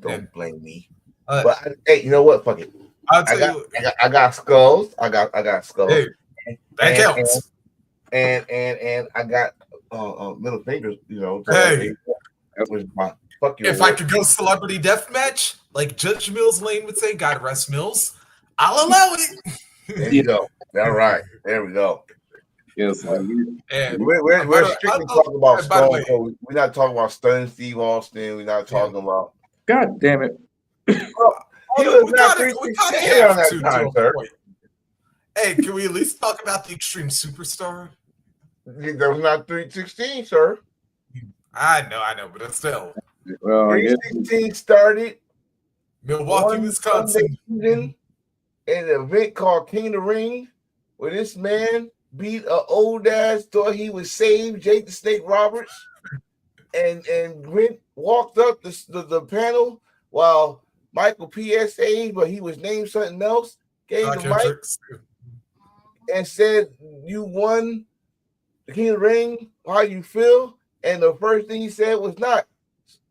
C: don't blame me. But hey, you know what? Fuck it. I got skulls. I got skulls.
B: Hey, that counts.
C: And I got middle fingers.
B: Hey,
C: was my fuck your
B: If I could go celebrity death match, like Judge Mills Lane would say, God rest Mills, I'll allow it.
C: There you go. All right. There we go.
A: Yes,
B: And
C: We're strictly talking about
B: by the way,
C: Stone Cold. We're not talking about stunning Steve Austin. We're not talking about.
A: God damn it.
C: He was not
B: we
C: 316
B: kinda
C: on that time, sir.
B: Hey, can we at least talk about the Extreme Superstar?
C: That was not 316, sir.
B: I know, but it's still.
A: Well, I guess
C: 316 started
B: Milwaukee, Wisconsin.
C: In an event called King of the Ring, where this man beat an old ass, thought he was saved, Jake the Snake Roberts, and walked up the panel while Michael PSA, but he was named something else, gave the mic and said, "You won the King of the Ring. How you feel?" And the first thing he said was not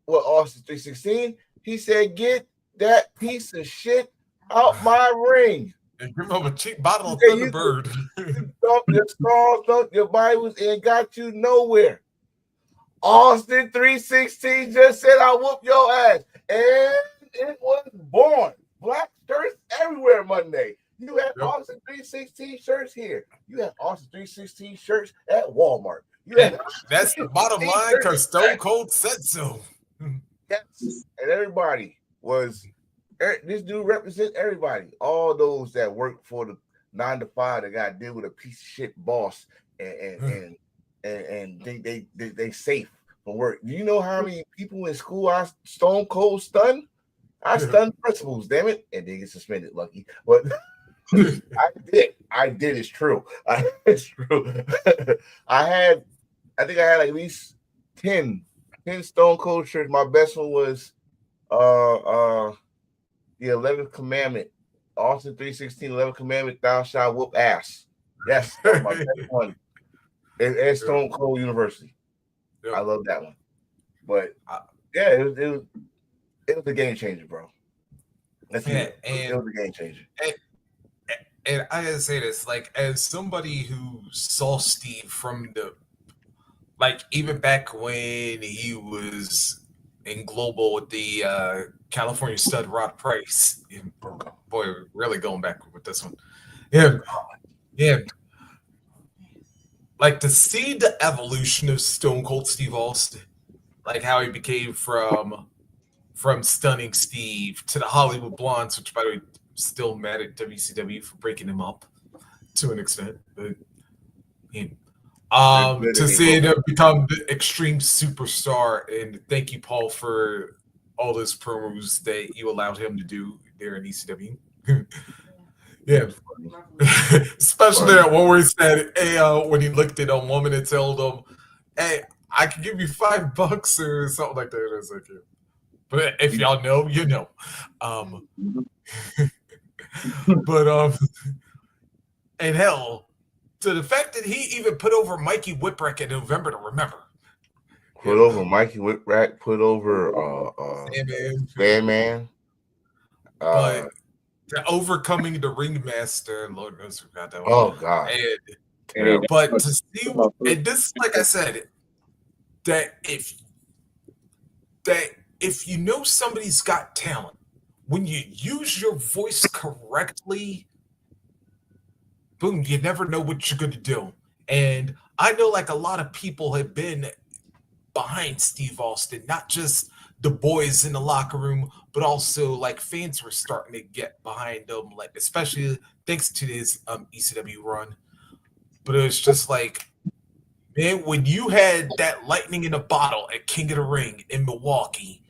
C: Austin 316. He said, "Get that piece of shit out my ring."
B: And give him a cheap bottle of Thunderbird.
C: Thump your songs, thump your Bibles, and got you nowhere. Austin 316 just said, "I'll whoop your ass." And it was born. Black shirts everywhere Monday. You had Austin 316 shirts here. You had Austin 316 shirts at Walmart.
B: That's the bottom line because Stone Cold said so.
C: Yes. And everybody was, this dude represents everybody. All those that work for the 9 to 5 that got to deal with a piece of shit boss and think they safe from work. Do you know how many people in school I Stone Cold stunned? I stunned principals, damn it, and they get suspended, lucky. But I did. It's true. It's true. I think I had at least 10 Stone Cold shirts. My best one was the 11th Commandment, Austin 316, 11th Commandment, thou shalt whoop ass. Yes, that's my best one. At Stone Cold University. I love that one. But yeah, it was a game changer, bro. It was a game changer.
B: And I gotta say this, like, as somebody who saw Steve from even back when he was in Global with the California stud Rod Price. Boy, we're really going back with this one. Yeah. Like, to see the evolution of Stone Cold Steve Austin, like how he became from Stunning Steve to the Hollywood Blondes, which, by the way, still mad at WCW for breaking him up to an extent, but to see him become the Extreme Superstar. And thank you, Paul, for all those promos that you allowed him to do there in ECW. Yeah, especially that one where he said, "Hey," when he looked at a woman and told him, "Hey, I can give you $5 or something like that." I was like, yeah. But if y'all know, you know. But and hell, to the fact that he even put over Mikey Whipwreck in November to Remember.
C: Put over Mikey Whipwreck, put over Sandman.
B: But to overcoming the Ringmaster, Lord knows who got that one.
C: Oh God.
B: But to see, and this, like I said, that if you know somebody's got talent, when you use your voice correctly, boom, you never know what you're going to do. And I know, like, a lot of people have been behind Steve Austin, not just the boys in the locker room, but also, like, fans were starting to get behind him, like, especially thanks to his ECW run. But it was just like, man, when you had that lightning in a bottle at King of the Ring in Milwaukee,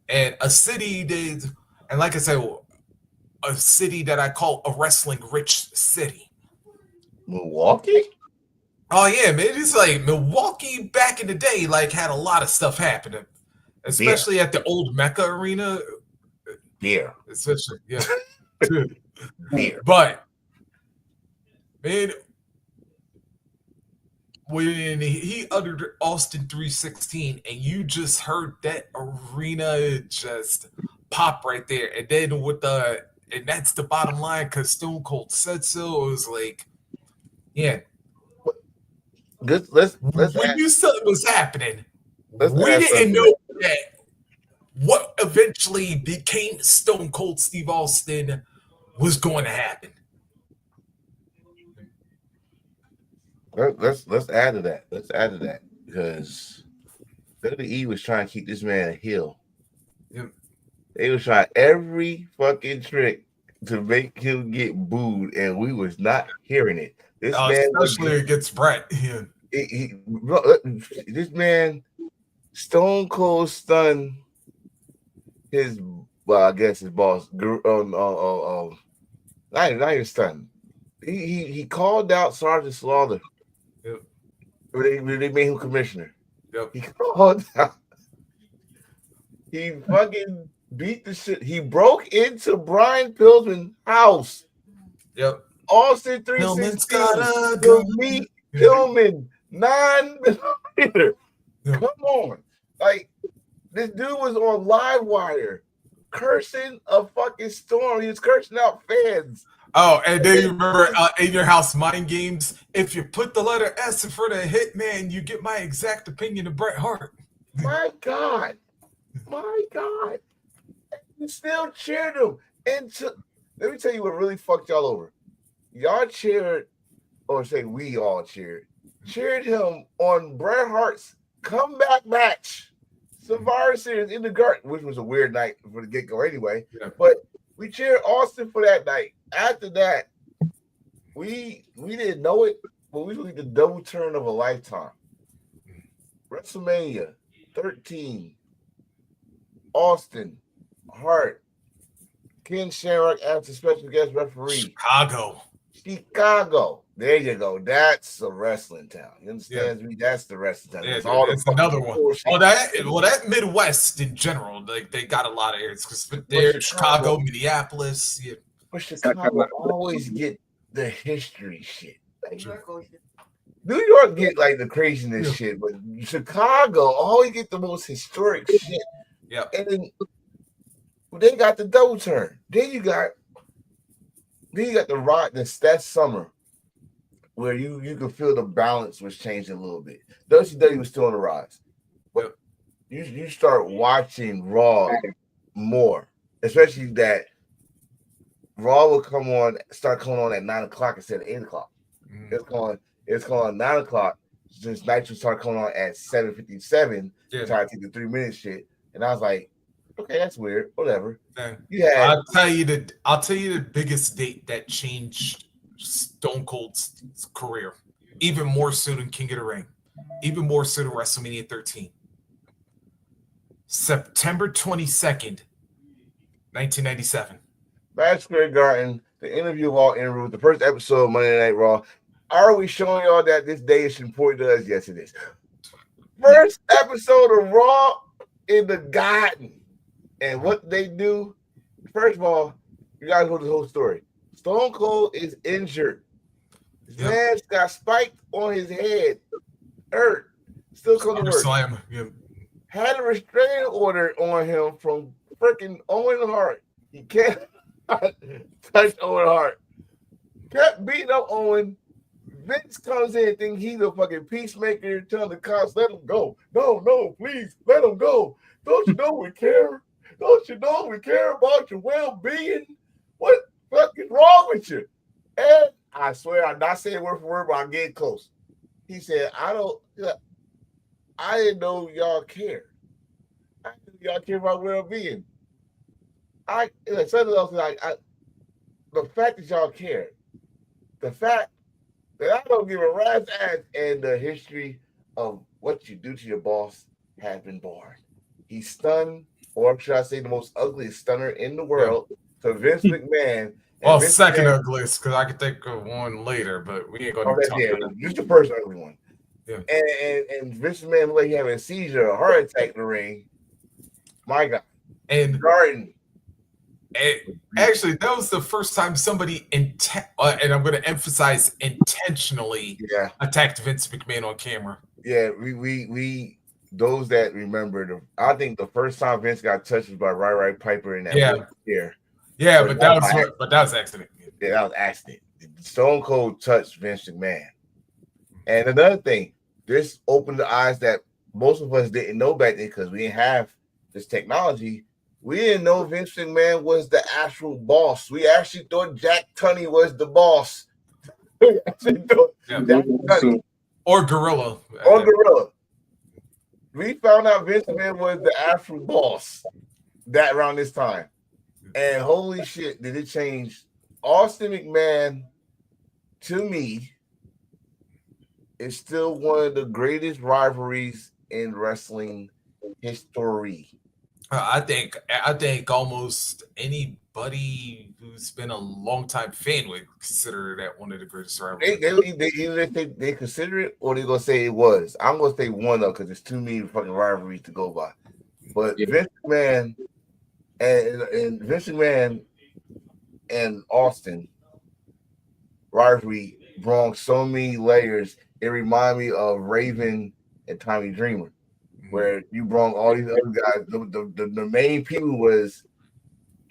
B: and a city that, and like I said, a city that I call a wrestling rich city.
C: Milwaukee?
B: Oh yeah, man. It's like Milwaukee back in the day, like, had a lot of stuff happening. Especially at the old Mecca Arena.
C: Yeah.
B: Especially, yeah.
C: Yeah.
B: But man, when he uttered Austin 316 and you just heard that arena just pop right there, and then and that's the bottom line, because Stone Cold said so. It was like, yeah.
C: Let's
B: when you saw it was happening, We didn't know that what eventually became Stone Cold Steve Austin was going to happen.
C: Let's add to that. Let's add to that because WWE was trying to keep this man a heel.
B: Yep.
C: They was trying every fucking trick to make him get booed, and we was not hearing it. This man,
B: especially against Brett. Yeah.
C: This man, Stone Cold stunned his, I guess his boss. Not even stunned. He called out Sergeant Slaughter.
B: Yep.
C: They made him commissioner.
B: Yep.
C: He called out. He fucking beat the shit. He broke into Brian Pillman's house.
B: Yep.
C: Austin
B: Pillman's
C: 316
B: gotta
C: to meet Pillman 9mm.
B: Yep.
C: Come on. Like, this dude was on Livewire cursing a fucking storm. He was cursing out fans.
B: Oh, and then you remember In Your House Mind Games, if you put the letter S in front of Hitman, you get my exact opinion of Bret Hart.
C: My God. My God. You still cheered him. And let me tell you what really fucked y'all over. Y'all cheered, or say we all cheered him on Bret Hart's comeback match. Survivor Series in the Garden, which was a weird night for the get-go anyway.
B: Yeah.
C: But we cheered Austin for that night. After that, we didn't know it, but we looked at the double turn of a lifetime. WrestleMania 13, Austin, Hart, Ken Shamrock as a special guest referee. Chicago. There you go. That's a wrestling town. You understand me? That's the wrestling town.
B: Yeah,
C: It's
B: another one.
C: bullshit.
B: That Midwest in general, like they got a lot of areas because they're Chicago, Minneapolis. Yeah.
C: But Chicago always get the history shit. Like, New York get like the craziness shit, but Chicago always get the most historic shit.
B: Yeah.
C: And then they got the double turn. Then you got the rock that summer where you can feel the balance was changing a little bit. WCW was still on the rise. But you start watching Raw more, especially that Raw will start coming on at 9:00 instead of 8:00. Mm-hmm. It's calling 9:00 since Nitro started coming on at 7:57. Trying to take the 3 minute shit. And I was like, okay, that's weird. Whatever.
B: Yeah. I'll tell you the biggest date that changed Stone Cold's career, even more so than King of the Ring, even more so than WrestleMania 13. September 22nd, 1997.
C: Madison Square Garden, the interview of all interviews, the first episode of Monday Night Raw. Are we showing y'all that this day is important to us? Yes, it is. First episode of Raw in the Garden. And what they do, first of all, you guys know the whole story. Stone Cold is injured. His man got spiked on his head. Hurt. Still coming to work.
B: Slam. Yep.
C: Had a restraining order on him from freaking Owen Hart. He can't touch Owen Hart. Kept beating up Owen. Vince comes in and thinks he's a fucking peacemaker, telling the cops, let him go. No, please, let him go. Don't you know we care? Don't you know we care about your well-being? What the fuck is wrong with you? And I swear, I'm not saying word for word, but I'm getting close. He said, I didn't know y'all care. I didn't know y'all care about well-being. Something else, the fact that y'all care, the fact that I don't give a rat's ass, and the history of what you do to your boss has been born. He's stunned, or should I say the most ugliest stunner in the world, to Vince McMahon.
B: Well, Vince second McMahon, ugliest, because I could think of one later, but we ain't going to talk about that.
C: Just the first ugly one.
B: Yeah.
C: And Vince McMahon looked like he having a seizure, a heart attack in the ring. My God.
B: And
C: Garden.
B: Actually, that was the first time somebody and I'm going to emphasize intentionally attacked Vince McMahon on camera.
C: Yeah, we those that remember, I think the first time Vince got touched was by Rai Piper in that year.
B: Yeah, but that was accident.
C: Yeah, that was accident. Stone Cold touched Vince McMahon. And another thing, this opened the eyes that most of us didn't know back then because we didn't have this technology. We didn't know Vince McMahon was the actual boss. We actually thought Jack Tunney was the boss. We actually thought Jack Tunney
B: or Gorilla.
C: Or Gorilla. We found out Vince McMahon was the actual boss that around this time. And holy shit, did it change. Austin McMahon, to me, is still one of the greatest rivalries in wrestling history.
B: I think almost anybody who's been a long time fan would consider that one of the greatest rivalries.
C: Either they consider it or they're gonna say it was. I'm gonna say one though because it's too many fucking rivalries to go by. But Vince McMahon and Vince McMahon and Austin rivalry brought so many layers. It reminded me of Raven and Tommy Dreamer, where you brought all these other guys. The main people was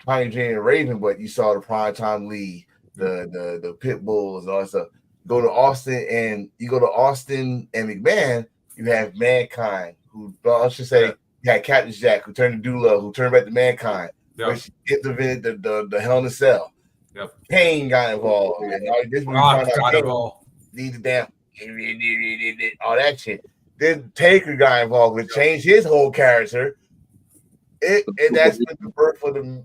C: Tommy Dreamer and Raven, but you saw the Primetime League, the Pit Bulls, and all that stuff. Go to Austin and McMahon, you have Mankind, who I should say you had Captain Jack, who turned to Doolittle, who turned back to Mankind, which intervened the Hell in a Cell.
B: Yep.
C: Kane got involved. And this
B: Rock got involved.
C: Need the damn all that shit. Then Taker got involved, which changed his whole character. And that's been the birth for the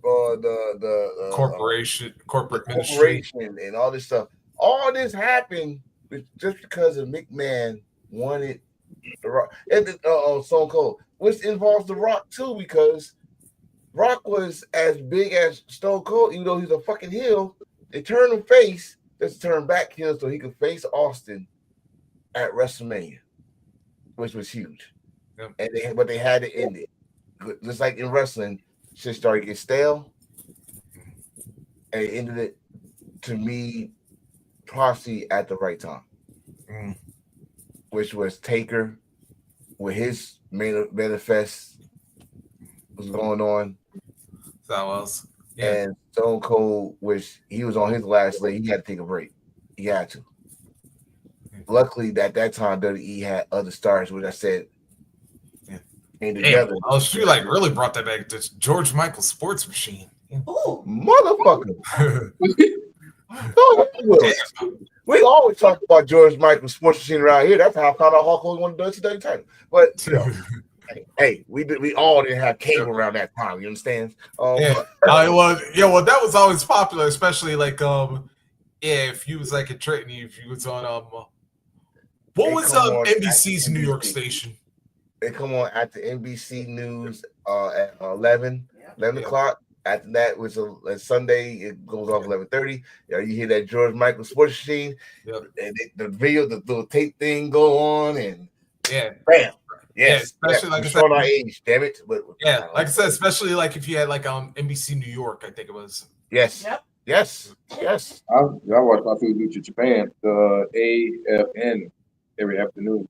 B: corporate ministry
C: and all this stuff. All this happened just because of McMahon wanted the Rock and Stone Cold, which involves the Rock too, because Rock was as big as Stone Cold, even though he's a fucking heel. They turned him face, just turn back heel so he could face Austin at WrestleMania, which was huge. Yep. But they had to end it. Just like in wrestling, shit started to get stale. And it ended it, to me, probably at the right time. Which was Taker with his manifest was going on.
B: That was.
C: Yeah. And Stone Cold, which he was on his last leg, he had to take a break. He had to. Luckily, at that time, WWE had other stars, which I said came together.
B: Oh, she really brought that back to George Michael Sports Machine.
C: Oh, motherfucker. We always talk about George Michael Sports Machine around here. That's how I found out Hulk Hogan won the WCW title. But, you know, hey, we all didn't have cable around that time. You understand?
B: Well, that was always popular, especially if you was like a Trenton, if you was on what was NBC's New York station?
C: They come on at the NBC News at 11 o'clock. After that was a Sunday. It goes off 11:30. You hear that George Michael Sports Machine, and the video, the little tape thing go on, and bam. Yes,
B: especially like I said,
C: our age, damn it. But
B: like I said, especially like if you had NBC New York, I think it was.
C: Yes. Yep. Yes.
A: I watch my food Lucha Japan, the AFN every afternoon.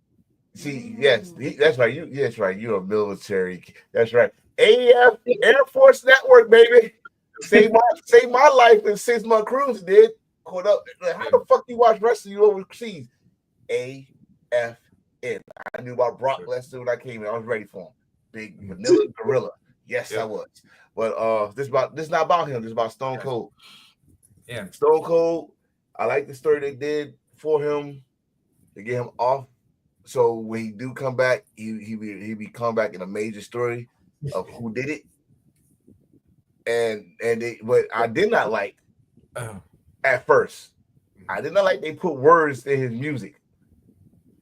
C: See, yes, that's right. That's right. You're a military. That's right. AF Air Force Network, baby. Save my life in 6 month cruise did. Caught up. How the fuck you watch wrestling overseas? AFN. I knew about Brock Lesnar when I came in. I was ready for him. Big vanilla gorilla. Yes, I was. But this is not about him. This is about Stone Cold.
B: Yeah,
C: Stone Cold. I like the story they did for him to get him off. So when he do come back, he be come back in a major story of who did it. But I did not like at first. I did not like they put words in his music.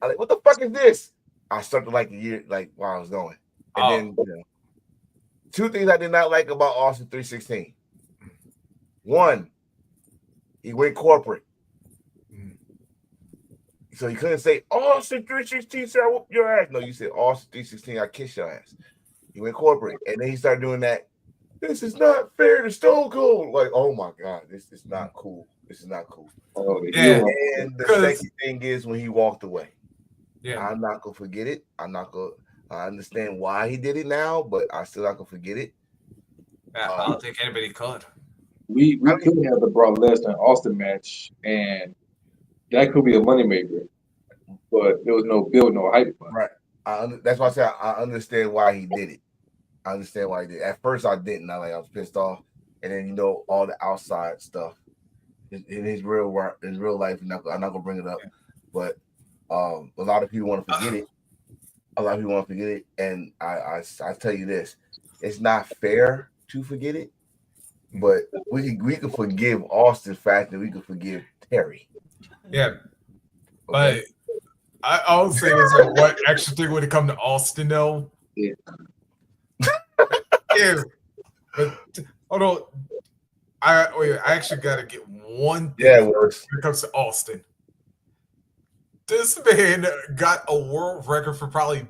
C: I like, what the fuck is this? I started like a year, like while I was going. And then two things I did not like about Austin 316. One, he went corporate. So you couldn't say Austin 316, sir, I whoop your ass. No, you said Austin 316, I kiss your ass. He went corporate. And then he started doing that. This is not fair to Stone Cold. Like, oh my God, this is not cool. This is not cool.
B: Yeah.
C: And the second thing is when he walked away.
B: Yeah.
C: I'm not gonna forget it. I understand why he did it now, but I still not gonna forget it.
B: I don't think anybody could.
A: We could have the Brock Lesnar Austin match, and that could be a moneymaker, but there was no build, no hype.
C: Right. That's why I said I understand why he did it. I understand why he did it. At first, I didn't. I was pissed off, and then all the outside stuff in his real life. I'm not gonna bring it up, but a lot of people want to forget it. A lot of people want to forget it, and I tell you this: it's not fair to forget it, but we can forgive Austin faster than we can forgive Terry.
B: Yeah,
C: Okay?
B: but I'll say this: what extra thing when it come to Austin, though?
A: Yeah.
B: Yeah, but hold on. I actually got to get one thing
C: Yeah, it
B: when
C: works.
B: it comes to Austin. This man got a world record for probably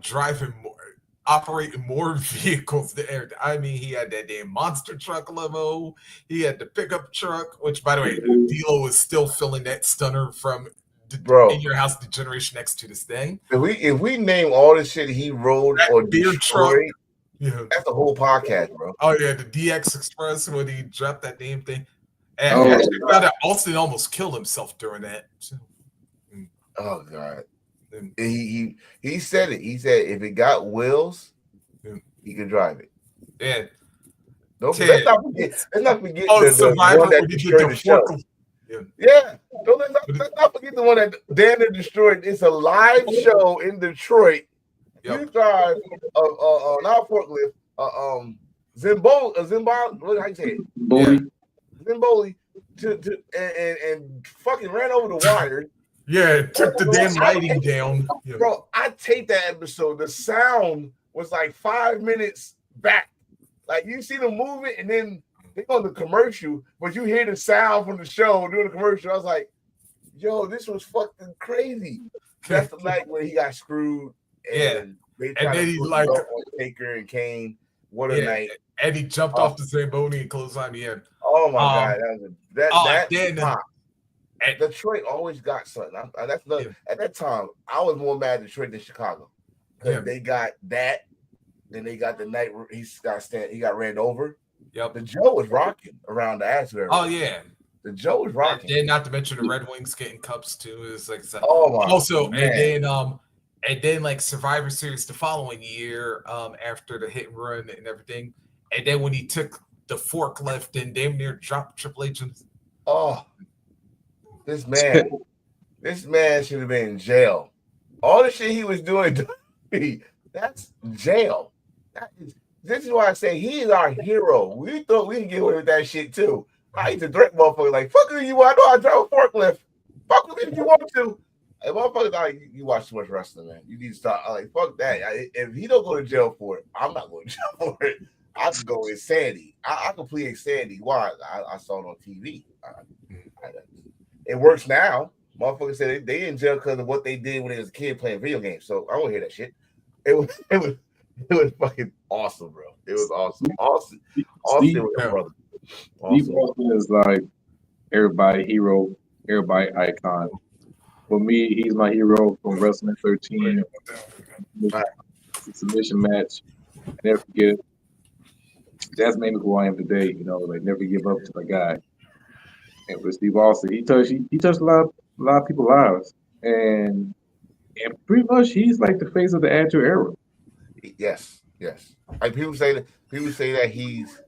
B: operating more vehicles than Eric. I mean, he had that damn monster truck limo. He had the pickup truck, which, by the way, D'Lo is still filling that stunner from In Your House, the Generation X to this day.
C: If we name all the shit he rode
B: That
C: or
B: beer
C: destroyed,
B: Yeah.
C: that's the whole podcast, bro.
B: Oh yeah, the DX Express when he dropped that damn thing. And
A: Oh.
B: actually found out Austin almost killed himself during that. So,
C: Oh God.
B: and-
C: He said it. He said if it got wheels,
B: Yeah.
C: he could drive it.
B: yeah.
C: Let's
B: Ted.
C: not forget
B: Oh,
C: the
B: Survivor
C: one that
B: when he did
C: destroyed
B: the
C: the show.
B: forklift.
C: Yeah. Let's not forget the one that damn near destroyed. It's a live show in Detroit.
B: Yep.
C: You drive not a forklift, Zimboli, what how you say it?
A: Booty.
C: Zimboli and fucking ran over the wires.
B: Yeah, took the damn lighting down. Yeah.
C: Bro, I taped that episode. The sound was like 5 minutes back. Like you see them moving, and then they go to the commercial, but you hear the sound from the show during the commercial. I was like, yo, this was fucking crazy. That's the night where he got screwed. And they tried
B: then
C: to
B: he
C: put
B: like-
C: it up on Taker and Kane. What a
B: Yeah.
C: night.
B: And he jumped off the Zamboni and clotheslined the end.
C: Oh my God. That
B: then-
C: pop.
B: and-
C: Detroit always got something. That's another,
B: Yeah.
C: At that time, I was more mad at Detroit than Chicago. Because
B: Yeah.
C: they got that. Then they got the night where he got ran over.
B: Yep.
C: The Joe was rocking around the Astro.
B: Oh yeah.
C: The Joe was
B: And
C: rocking.
B: then not to mention the Red Wings getting cups too. It's like
C: Oh my
B: also
C: man.
B: and then like Survivor Series the following year, after the hit and run and everything. And then when he took the forklift and damn near dropped Triple H.
C: Oh, this man should have been in jail. All the shit he was doing, that's jail. This is why I say he is our hero. We thought we could get away with that shit too. I used to threaten motherfuckers like, fuck who you want. I know I drive a forklift. Fuck with me if you want to. And motherfuckers like, you watch too much wrestling, man. You need to stop. I'm like, fuck that. If he don't go to jail for it, I'm not going to jail for it. I could go insanity. I could plead insanity. Why? I saw it on TV. It works now. Motherfuckers say they in jail because of what they did when they was a kid playing video games. So I won't hear that shit. It was fucking awesome, bro. It was awesome. Austin was a brother.
A: Steve Austin is like everybody hero, everybody icon. For me, he's my hero from Wrestling 13. Submission match. I never forget it. That's mainly who I am today. You know, like never give up to my guy. And for Steve Austin, he touched a lot of people's lives, and pretty much he's like the face of the Attitude Era.
C: Yes. Like people say that he's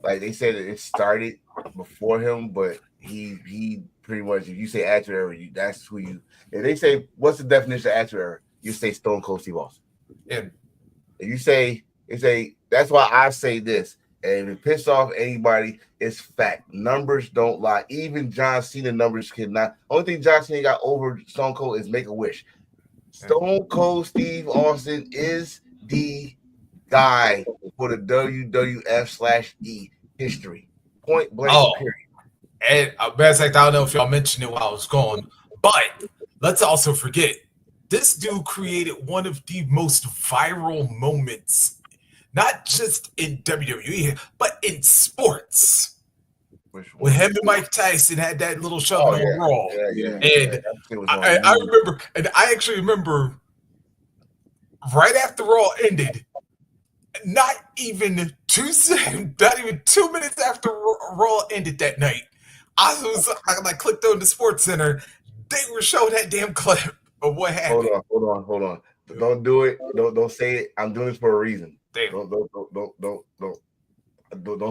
C: like they said that it started before him, but he pretty much, if you say Attitude Era, that's who you. If they say what's the definition of Attitude Era, you say Stone Cold Steve Austin.
B: Yeah.
C: If you say that's why I say this. And if it piss off anybody, it's fact. Numbers don't lie. Even John Cena numbers cannot. Only thing John Cena got over Stone Cold is Make-A-Wish. Stone Cold Steve Austin is the guy for the WWF/E history. Point blank. Period.
B: And matter of fact, I don't know if y'all mentioned it while I was gone, but let's also forget this dude created one of the most viral moments. Not just in WWE, but in sports. When him and Mike Tyson had that little show on Raw. And I remember, and I actually remember right after Raw ended, not even 2 minutes after Raw ended that night, I clicked on the Sports Center. They were showing that damn clip of what happened.
C: Hold on. Don't do it. Don't say it. I'm doing this for a reason.
B: Damn.
C: Don't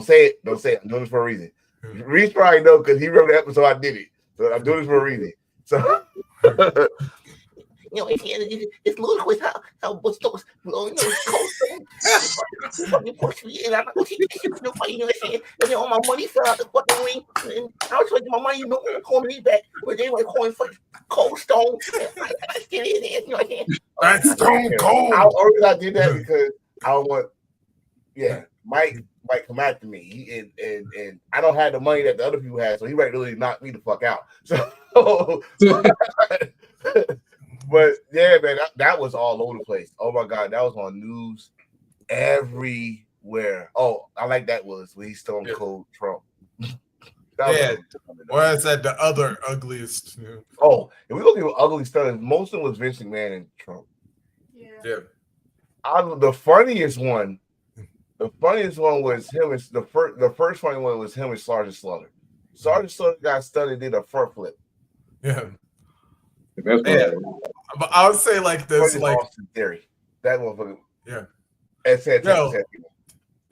C: say it. Don't say it. I'm doing this for a reason. Reese probably know because he wrote the episode. I did it. So I'm doing this for a reason. So it's ludicrous how what's those it's cold. Fucking push me and I'm not gonna teach nobody, you know what I'm saying? And then all my money fell out the fucking ring. And I was like, my money, calling me back, but they were calling for Cold Stone. I still in there, you know what I'm saying?
B: That's Stone Cold.
C: I did that because I want, Mike come after me. And I don't have the money that the other people had, so he might really knock me the fuck out. So but yeah, man, that was all over the place. Oh my god, that was on news everywhere. Oh, I like that was when he Stone Cold Trump.
B: Or is that the other ugliest?
C: Oh, if we look at ugly stuff, most of them was Vince McMahon and Trump.
B: Yeah.
C: The funniest one was him. The first funny one was him and Sergeant Slaughter. Sergeant Slaughter got stunned, did a front flip.
B: Yeah. But I would say like this, like
C: Austin Theory. That motherfucker.
B: Yeah.
C: And Santino.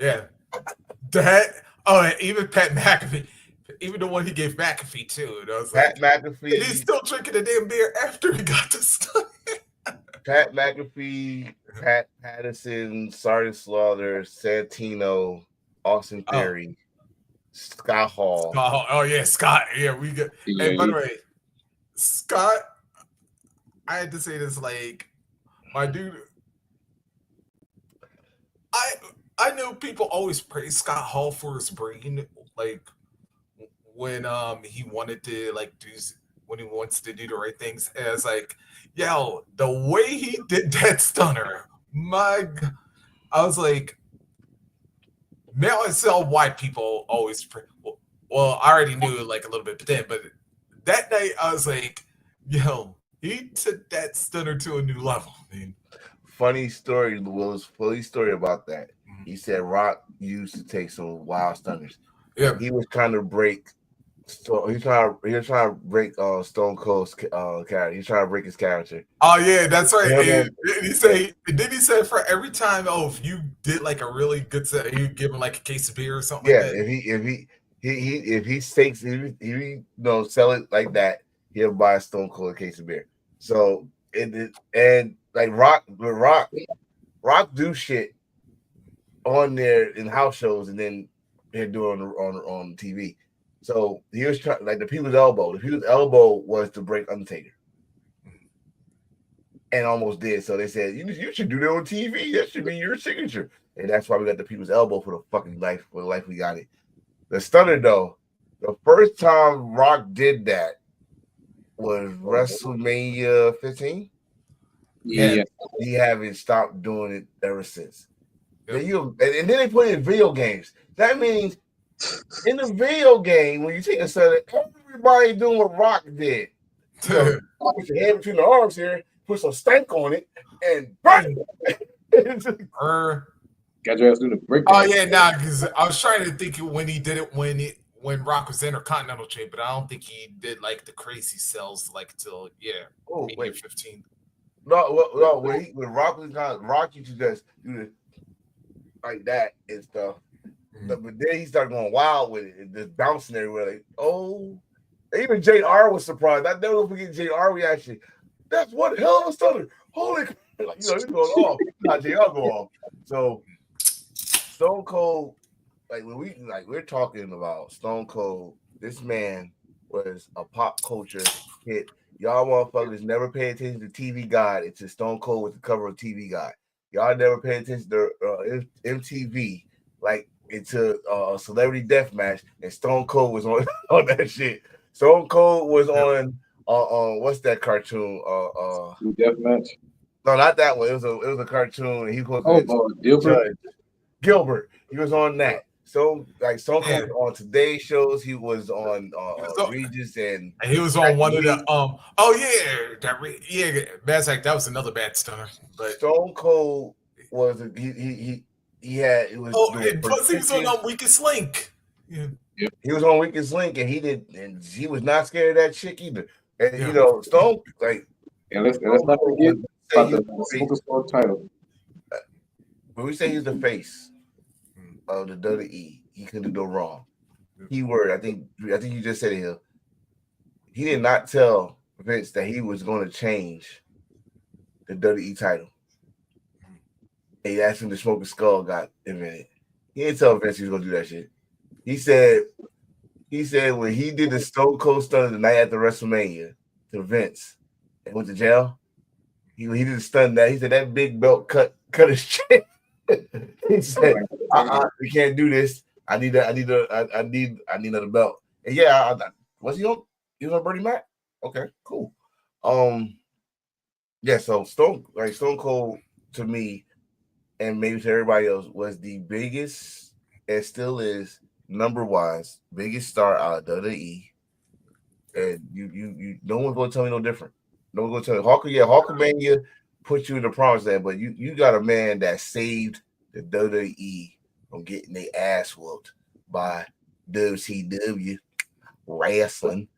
B: Yeah. That. Oh, and even Pat McAfee, even the one he gave McAfee too. And I was
C: Pat McAfee.
B: And he's still drinking the damn beer after he got the stuff.
C: Pat McAfee, Pat Patterson, Sergeant Slaughter, Santino, Austin Theory, Scott Hall.
B: Oh yeah, Scott. Yeah, we got. And by the way, Scott, I had to say this, like, my dude. I know people always praise Scott Hall for his brain, like when he wanted to when he wants to do the right things. And it's like, yo, the way he did that stunner, I was like, now I see why people always well, I already knew like a little bit, but that night I was like, yo, he took that stunner to a new level, man.
C: Funny story, Willis. Funny story about that. He said Rock used to take some wild stunners.
B: Yeah,
C: he was trying to break. So he was trying to break Stone Cold's character. He's trying to break his character.
B: Oh yeah, that's right.
C: Yeah,
B: and he said for every time, if you did like a really good set, you give him like a case of beer or something.
C: Yeah,
B: like that.
C: if he stakes, sell it like that, he'll buy Stone Cold a case of beer. So and like Rock do shit on there in house shows, and then they're doing on TV. So he was trying, like the people's elbow. The people's elbow was to break Undertaker, and almost did. So they said you should do that on TV. That should be your signature, and that's why we got the people's elbow for the fucking life. For the life we got it. The stunner though, the first time Rock did that was WrestleMania 15.
A: Yeah,
C: he haven't stopped doing it ever since. Yep. And then they put it in video games. That means in the video game, when you take a stunner, everybody doing what Rock did. So, put your head between the arms here, put some stank on it, and bang!
A: Got your ass through the break.
B: Oh yeah, because I was trying to think when he did it when Rock was Intercontinental Champ, but I don't think he did like the crazy cells like till 15.
C: No. When Rock was Rock used to just do it like that and stuff. But then he started going wild with it and just bouncing everywhere. Like, even JR was surprised. I never forget JR reaction. That's one hell of a stunner. Holy, like, he's going off. Not JR go off. So Stone Cold, we're talking about Stone Cold. This man was a pop culture hit. Y'all motherfuckers never pay attention to TV Guide until Stone Cold was the cover of TV Guide. Y'all never pay attention to MTV into Celebrity Deathmatch, and Stone Cold was on that shit. Stone Cold was on what's that cartoon?
A: Deathmatch.
C: No, not that one. It was a cartoon. And he was Gilbert. He was on that. So Stone Cold on Today shows. He was on Regis, and
B: he was on one of the that was another bad stunner. But
C: Stone Cold was he
B: was on Weakest Link. Yeah.
C: He was on Weakest Link, and he was not scared of that chick either. And Stone
A: and let's not forget
C: say
A: About
C: he's
A: the
C: the
A: Smoker Squad title.
C: when we say he's the face of the WWE, he couldn't do no wrong. Keyword, I think you just said it here. He did not tell Vince that he was going to change the WWE title. And that's when the Smoking Skull got invented. He didn't tell Vince he was going to do that shit. He said when he did the Stone Cold Stunner the night after WrestleMania to Vince and went to jail, he did the stun that. He said that big belt cut his chin. He said, we can't do this. I need another belt. And yeah, was he on? He was on Bernie Mac? Okay, cool. Yeah. So Stone Cold to me, and maybe to everybody else, was the biggest and still is number-wise biggest star out of WWE. And you, no one's gonna tell me no different. No one's gonna tell me Hulkamania put you in the promised land, but you got a man that saved the WWE from getting their ass whooped by WCW wrestling.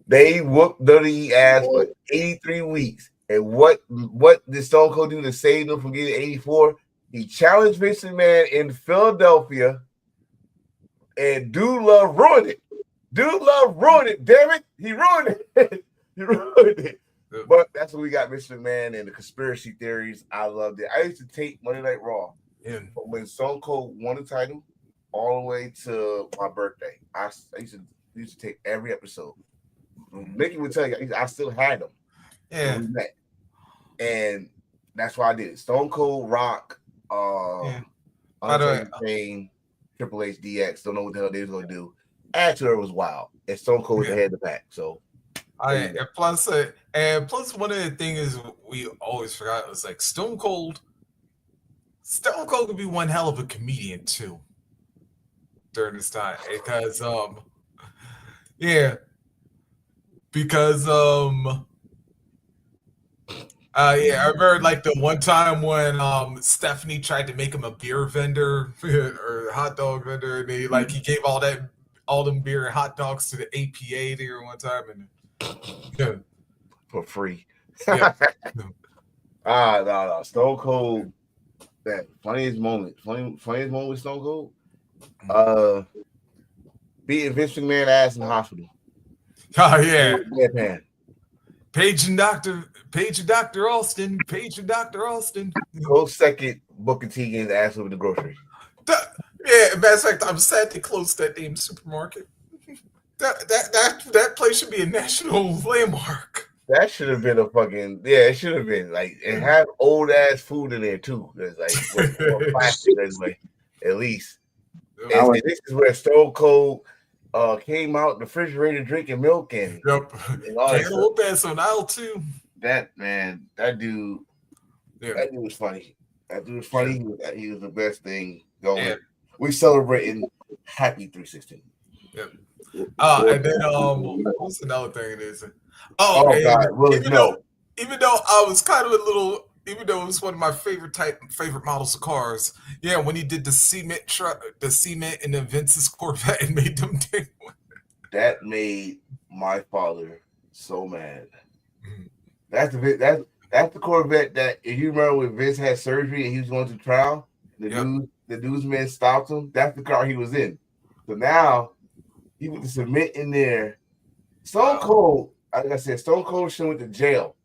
C: They whooped WWE ass for 83 weeks. And what did Stone Cold do to save them from getting 84? He challenged Vince McMahon in Philadelphia, and Dude Love ruined it. Damn it. He ruined it. But that's what we got, Mr. McMahon, and the conspiracy theories. I loved it. I used to tape Monday Night Raw.
B: Yeah.
C: But when Stone Cold won the title, all the way to my birthday, I used to tape every episode. Mickey would tell you, I still had them.
B: Yeah.
C: We met. And that's why I did it. Stone Cold, Rock, Undertaker, Kane, Triple H, DX. Don't know what the hell they was going to do. Attitude was wild. And Stone Cold was ahead of the pack. So.
B: And plus, one of the things is we always forgot was like Stone Cold could be one hell of a comedian too during this time because I remember like the one time when Stephanie tried to make him a beer vendor or a hot dog vendor, and he gave all them beer and hot dogs to the APA there one time, and
C: for free.
B: Yeah.
C: No. Stone Cold, that funniest moment with Stone Cold, beating Vince McMahon ass in the hospital.
B: Oh yeah.
C: Page
B: and Dr. Austin.
C: Close second, Booker T getting his ass over the grocery.
B: Matter of fact, I'm sad they closed that damn supermarket. That place should be a national landmark.
C: That should have been it should have been like, and have old ass food in there too. There's like plastic anyway, at least. And this is where Stone Cold came out the refrigerator drinking milk and all that
B: stuff. Pass on aisle 2.
C: That dude was funny. That dude was funny. He was the best thing going. Yeah. We celebrating happy 316.
B: Yep. And then what's another thing it is?
C: God,
B: even though I was kind of even though it was one of my favorite models of cars, when he did the cement in the Vince's Corvette and made them do
C: that made my father so mad.
B: Mm-hmm.
C: That's the Corvette that, if you remember when Vince had surgery and he was going to trial, the newsman stopped him. That's the car he was in. So now he put the cement in there. Stone Cold, like I said, Stone Cold should have went to jail.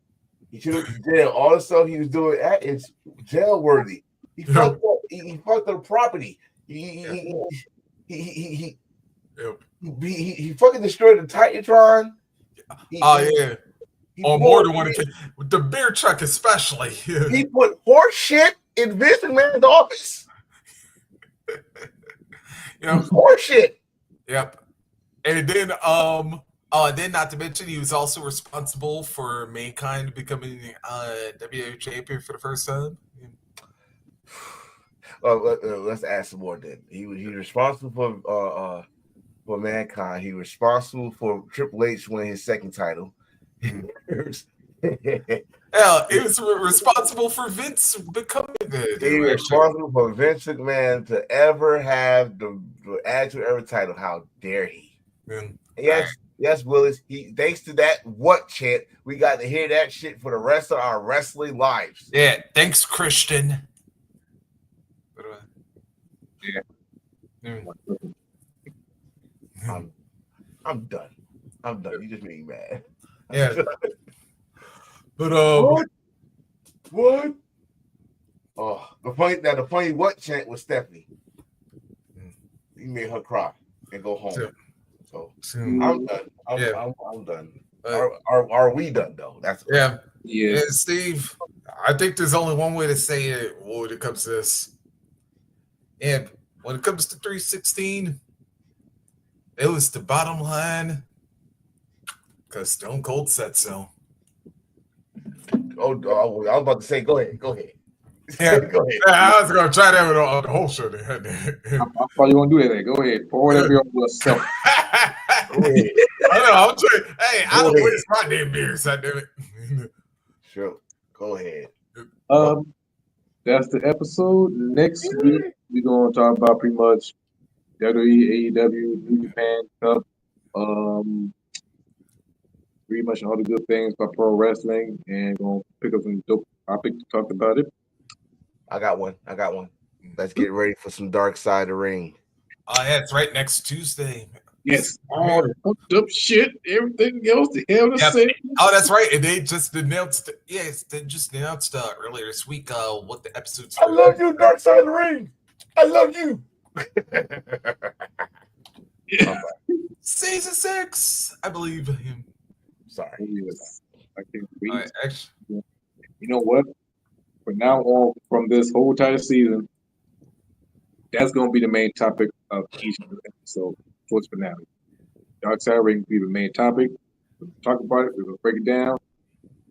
C: He should have went to jail. All the stuff he was doing, it's jail worthy. He fucked up. He fucked up property. He fucking destroyed the Titantron.
B: On more than one occasion. The beer truck especially.
C: He put horse shit in Vince McMahon's office. Horse shit.
B: Yep. And then then not to mention he was also responsible for Mankind becoming WWE champion for the first time.
C: Let's ask some more then. He was responsible for Mankind. He was responsible for Triple H winning his second title.
B: He was responsible for Vince becoming
C: He was responsible for Vince McMahon to ever have the Attitude Era title. How dare he?
B: Mm.
C: Yes, Willis. Thanks to that what chant, we got to hear that shit for the rest of our wrestling lives.
B: Yeah, thanks, Christian.
A: Yeah.
C: I'm done. You just made me mad.
B: Yeah. But
C: What? Oh, the funny what chant was Stephanie. He made her cry and go home. So I'm done. I'm done. Are we done though? That's
B: yeah.
A: Yeah.
B: And Steve, I think there's only one way to say it when it comes to this. And when it comes to 316, it was the bottom line because Stone Cold said so.
C: Oh, I was about to say, go ahead.
B: Yeah,
C: go ahead.
B: I was gonna try that with the whole show.
A: I thought you gonna do that. Go ahead. Pour whatever you want to sell.
C: Go ahead.
B: I know. I'm trying. Hey, I don't waste my damn beers. I damn it.
C: Sure. Go ahead.
A: That's the episode. Next week we're gonna talk about pretty much WWE, AEW, New Japan Cup, pretty much all the good things about pro wrestling, and gonna pick up some dope topics to talk about it.
C: I got one. Let's get ready for some Dark Side of the Ring.
B: Oh yeah, it's right next Tuesday.
A: Yes, all the fucked up shit, everything else, the hell to say.
B: Oh, that's right. And they just announced. Yes, they just announced earlier this week. What the episodes?
C: I love you, Dark Side of the Ring. I love you.
A: Yeah.
B: Season 6, I believe.
C: Sorry.
A: Yes. I can't wait.
B: Right, actually,
A: You know what? From now on, from this whole entire season, that's going to be the main topic of each episode towards finale. Dark Side Ring will be the main topic. We'll talk about it. We're going to break it down.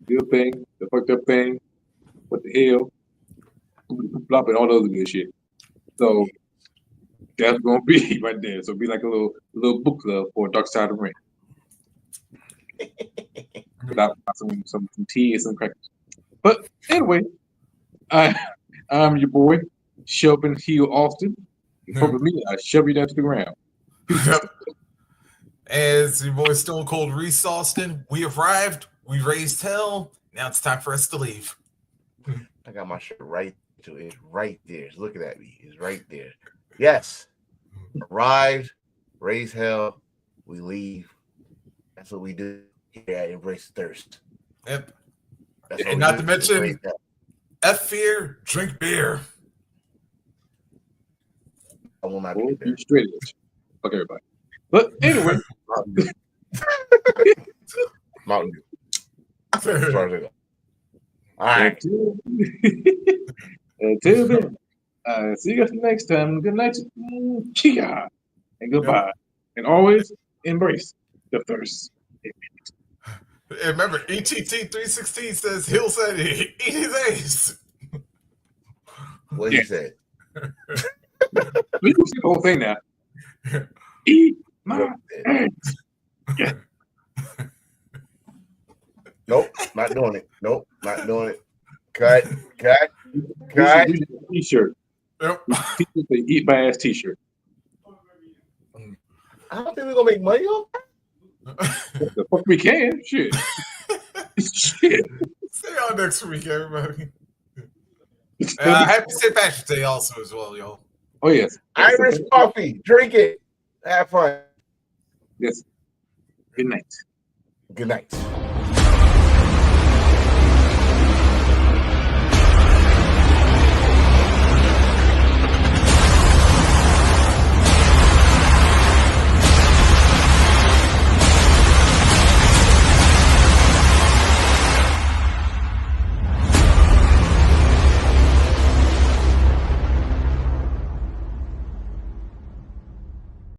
A: The good thing, the fucked up thing, what the hell, blah, and all those other good shit. So that's going to be right there. So it'll be like a little book club for Dark Side of the Ring. Without some tea and some crackers. But anyway, I'm your boy, Shelby Heel Austin. From me, I shove you down to the ground.
B: As your boy Stone Cold Reese Austin, we arrived, we raised hell. Now it's time for us to leave.
C: I got my shirt right to it. It's right there. It's looking at me. It's right there. Yes. Arrived, raise hell, we leave. That's what we do here at Embrace Thirst.
B: Yep.
C: That's
B: And not to mention, F fear, drink beer.
C: I will not
A: Oh,
C: be there.
A: you straight edge. Fuck everybody. But anyway,
C: Mountain Dew. As far as I go. All right.
A: until then, see you guys next time. Good night. Chia. And goodbye. And always embrace the thirst.
B: And remember, ETT 316 says Hill said he eat his ace.
C: What he said.
A: We can see the whole thing now. Eat my ass. Yeah.
C: Nope, not doing it. Nope, not doing it. Cut.
A: T-shirt.
B: Yep.
A: T-shirt, the eat my ass T-shirt.
C: I don't think we're gonna make money on that.
A: The fuck we can. Shit. Shit.
B: See y'all next week, everybody. Happy St. Patrick's Day also as well, y'all.
A: Oh yes.
C: Irish coffee. Drink it. Have fun.
A: Yes. Good night.
C: Good night.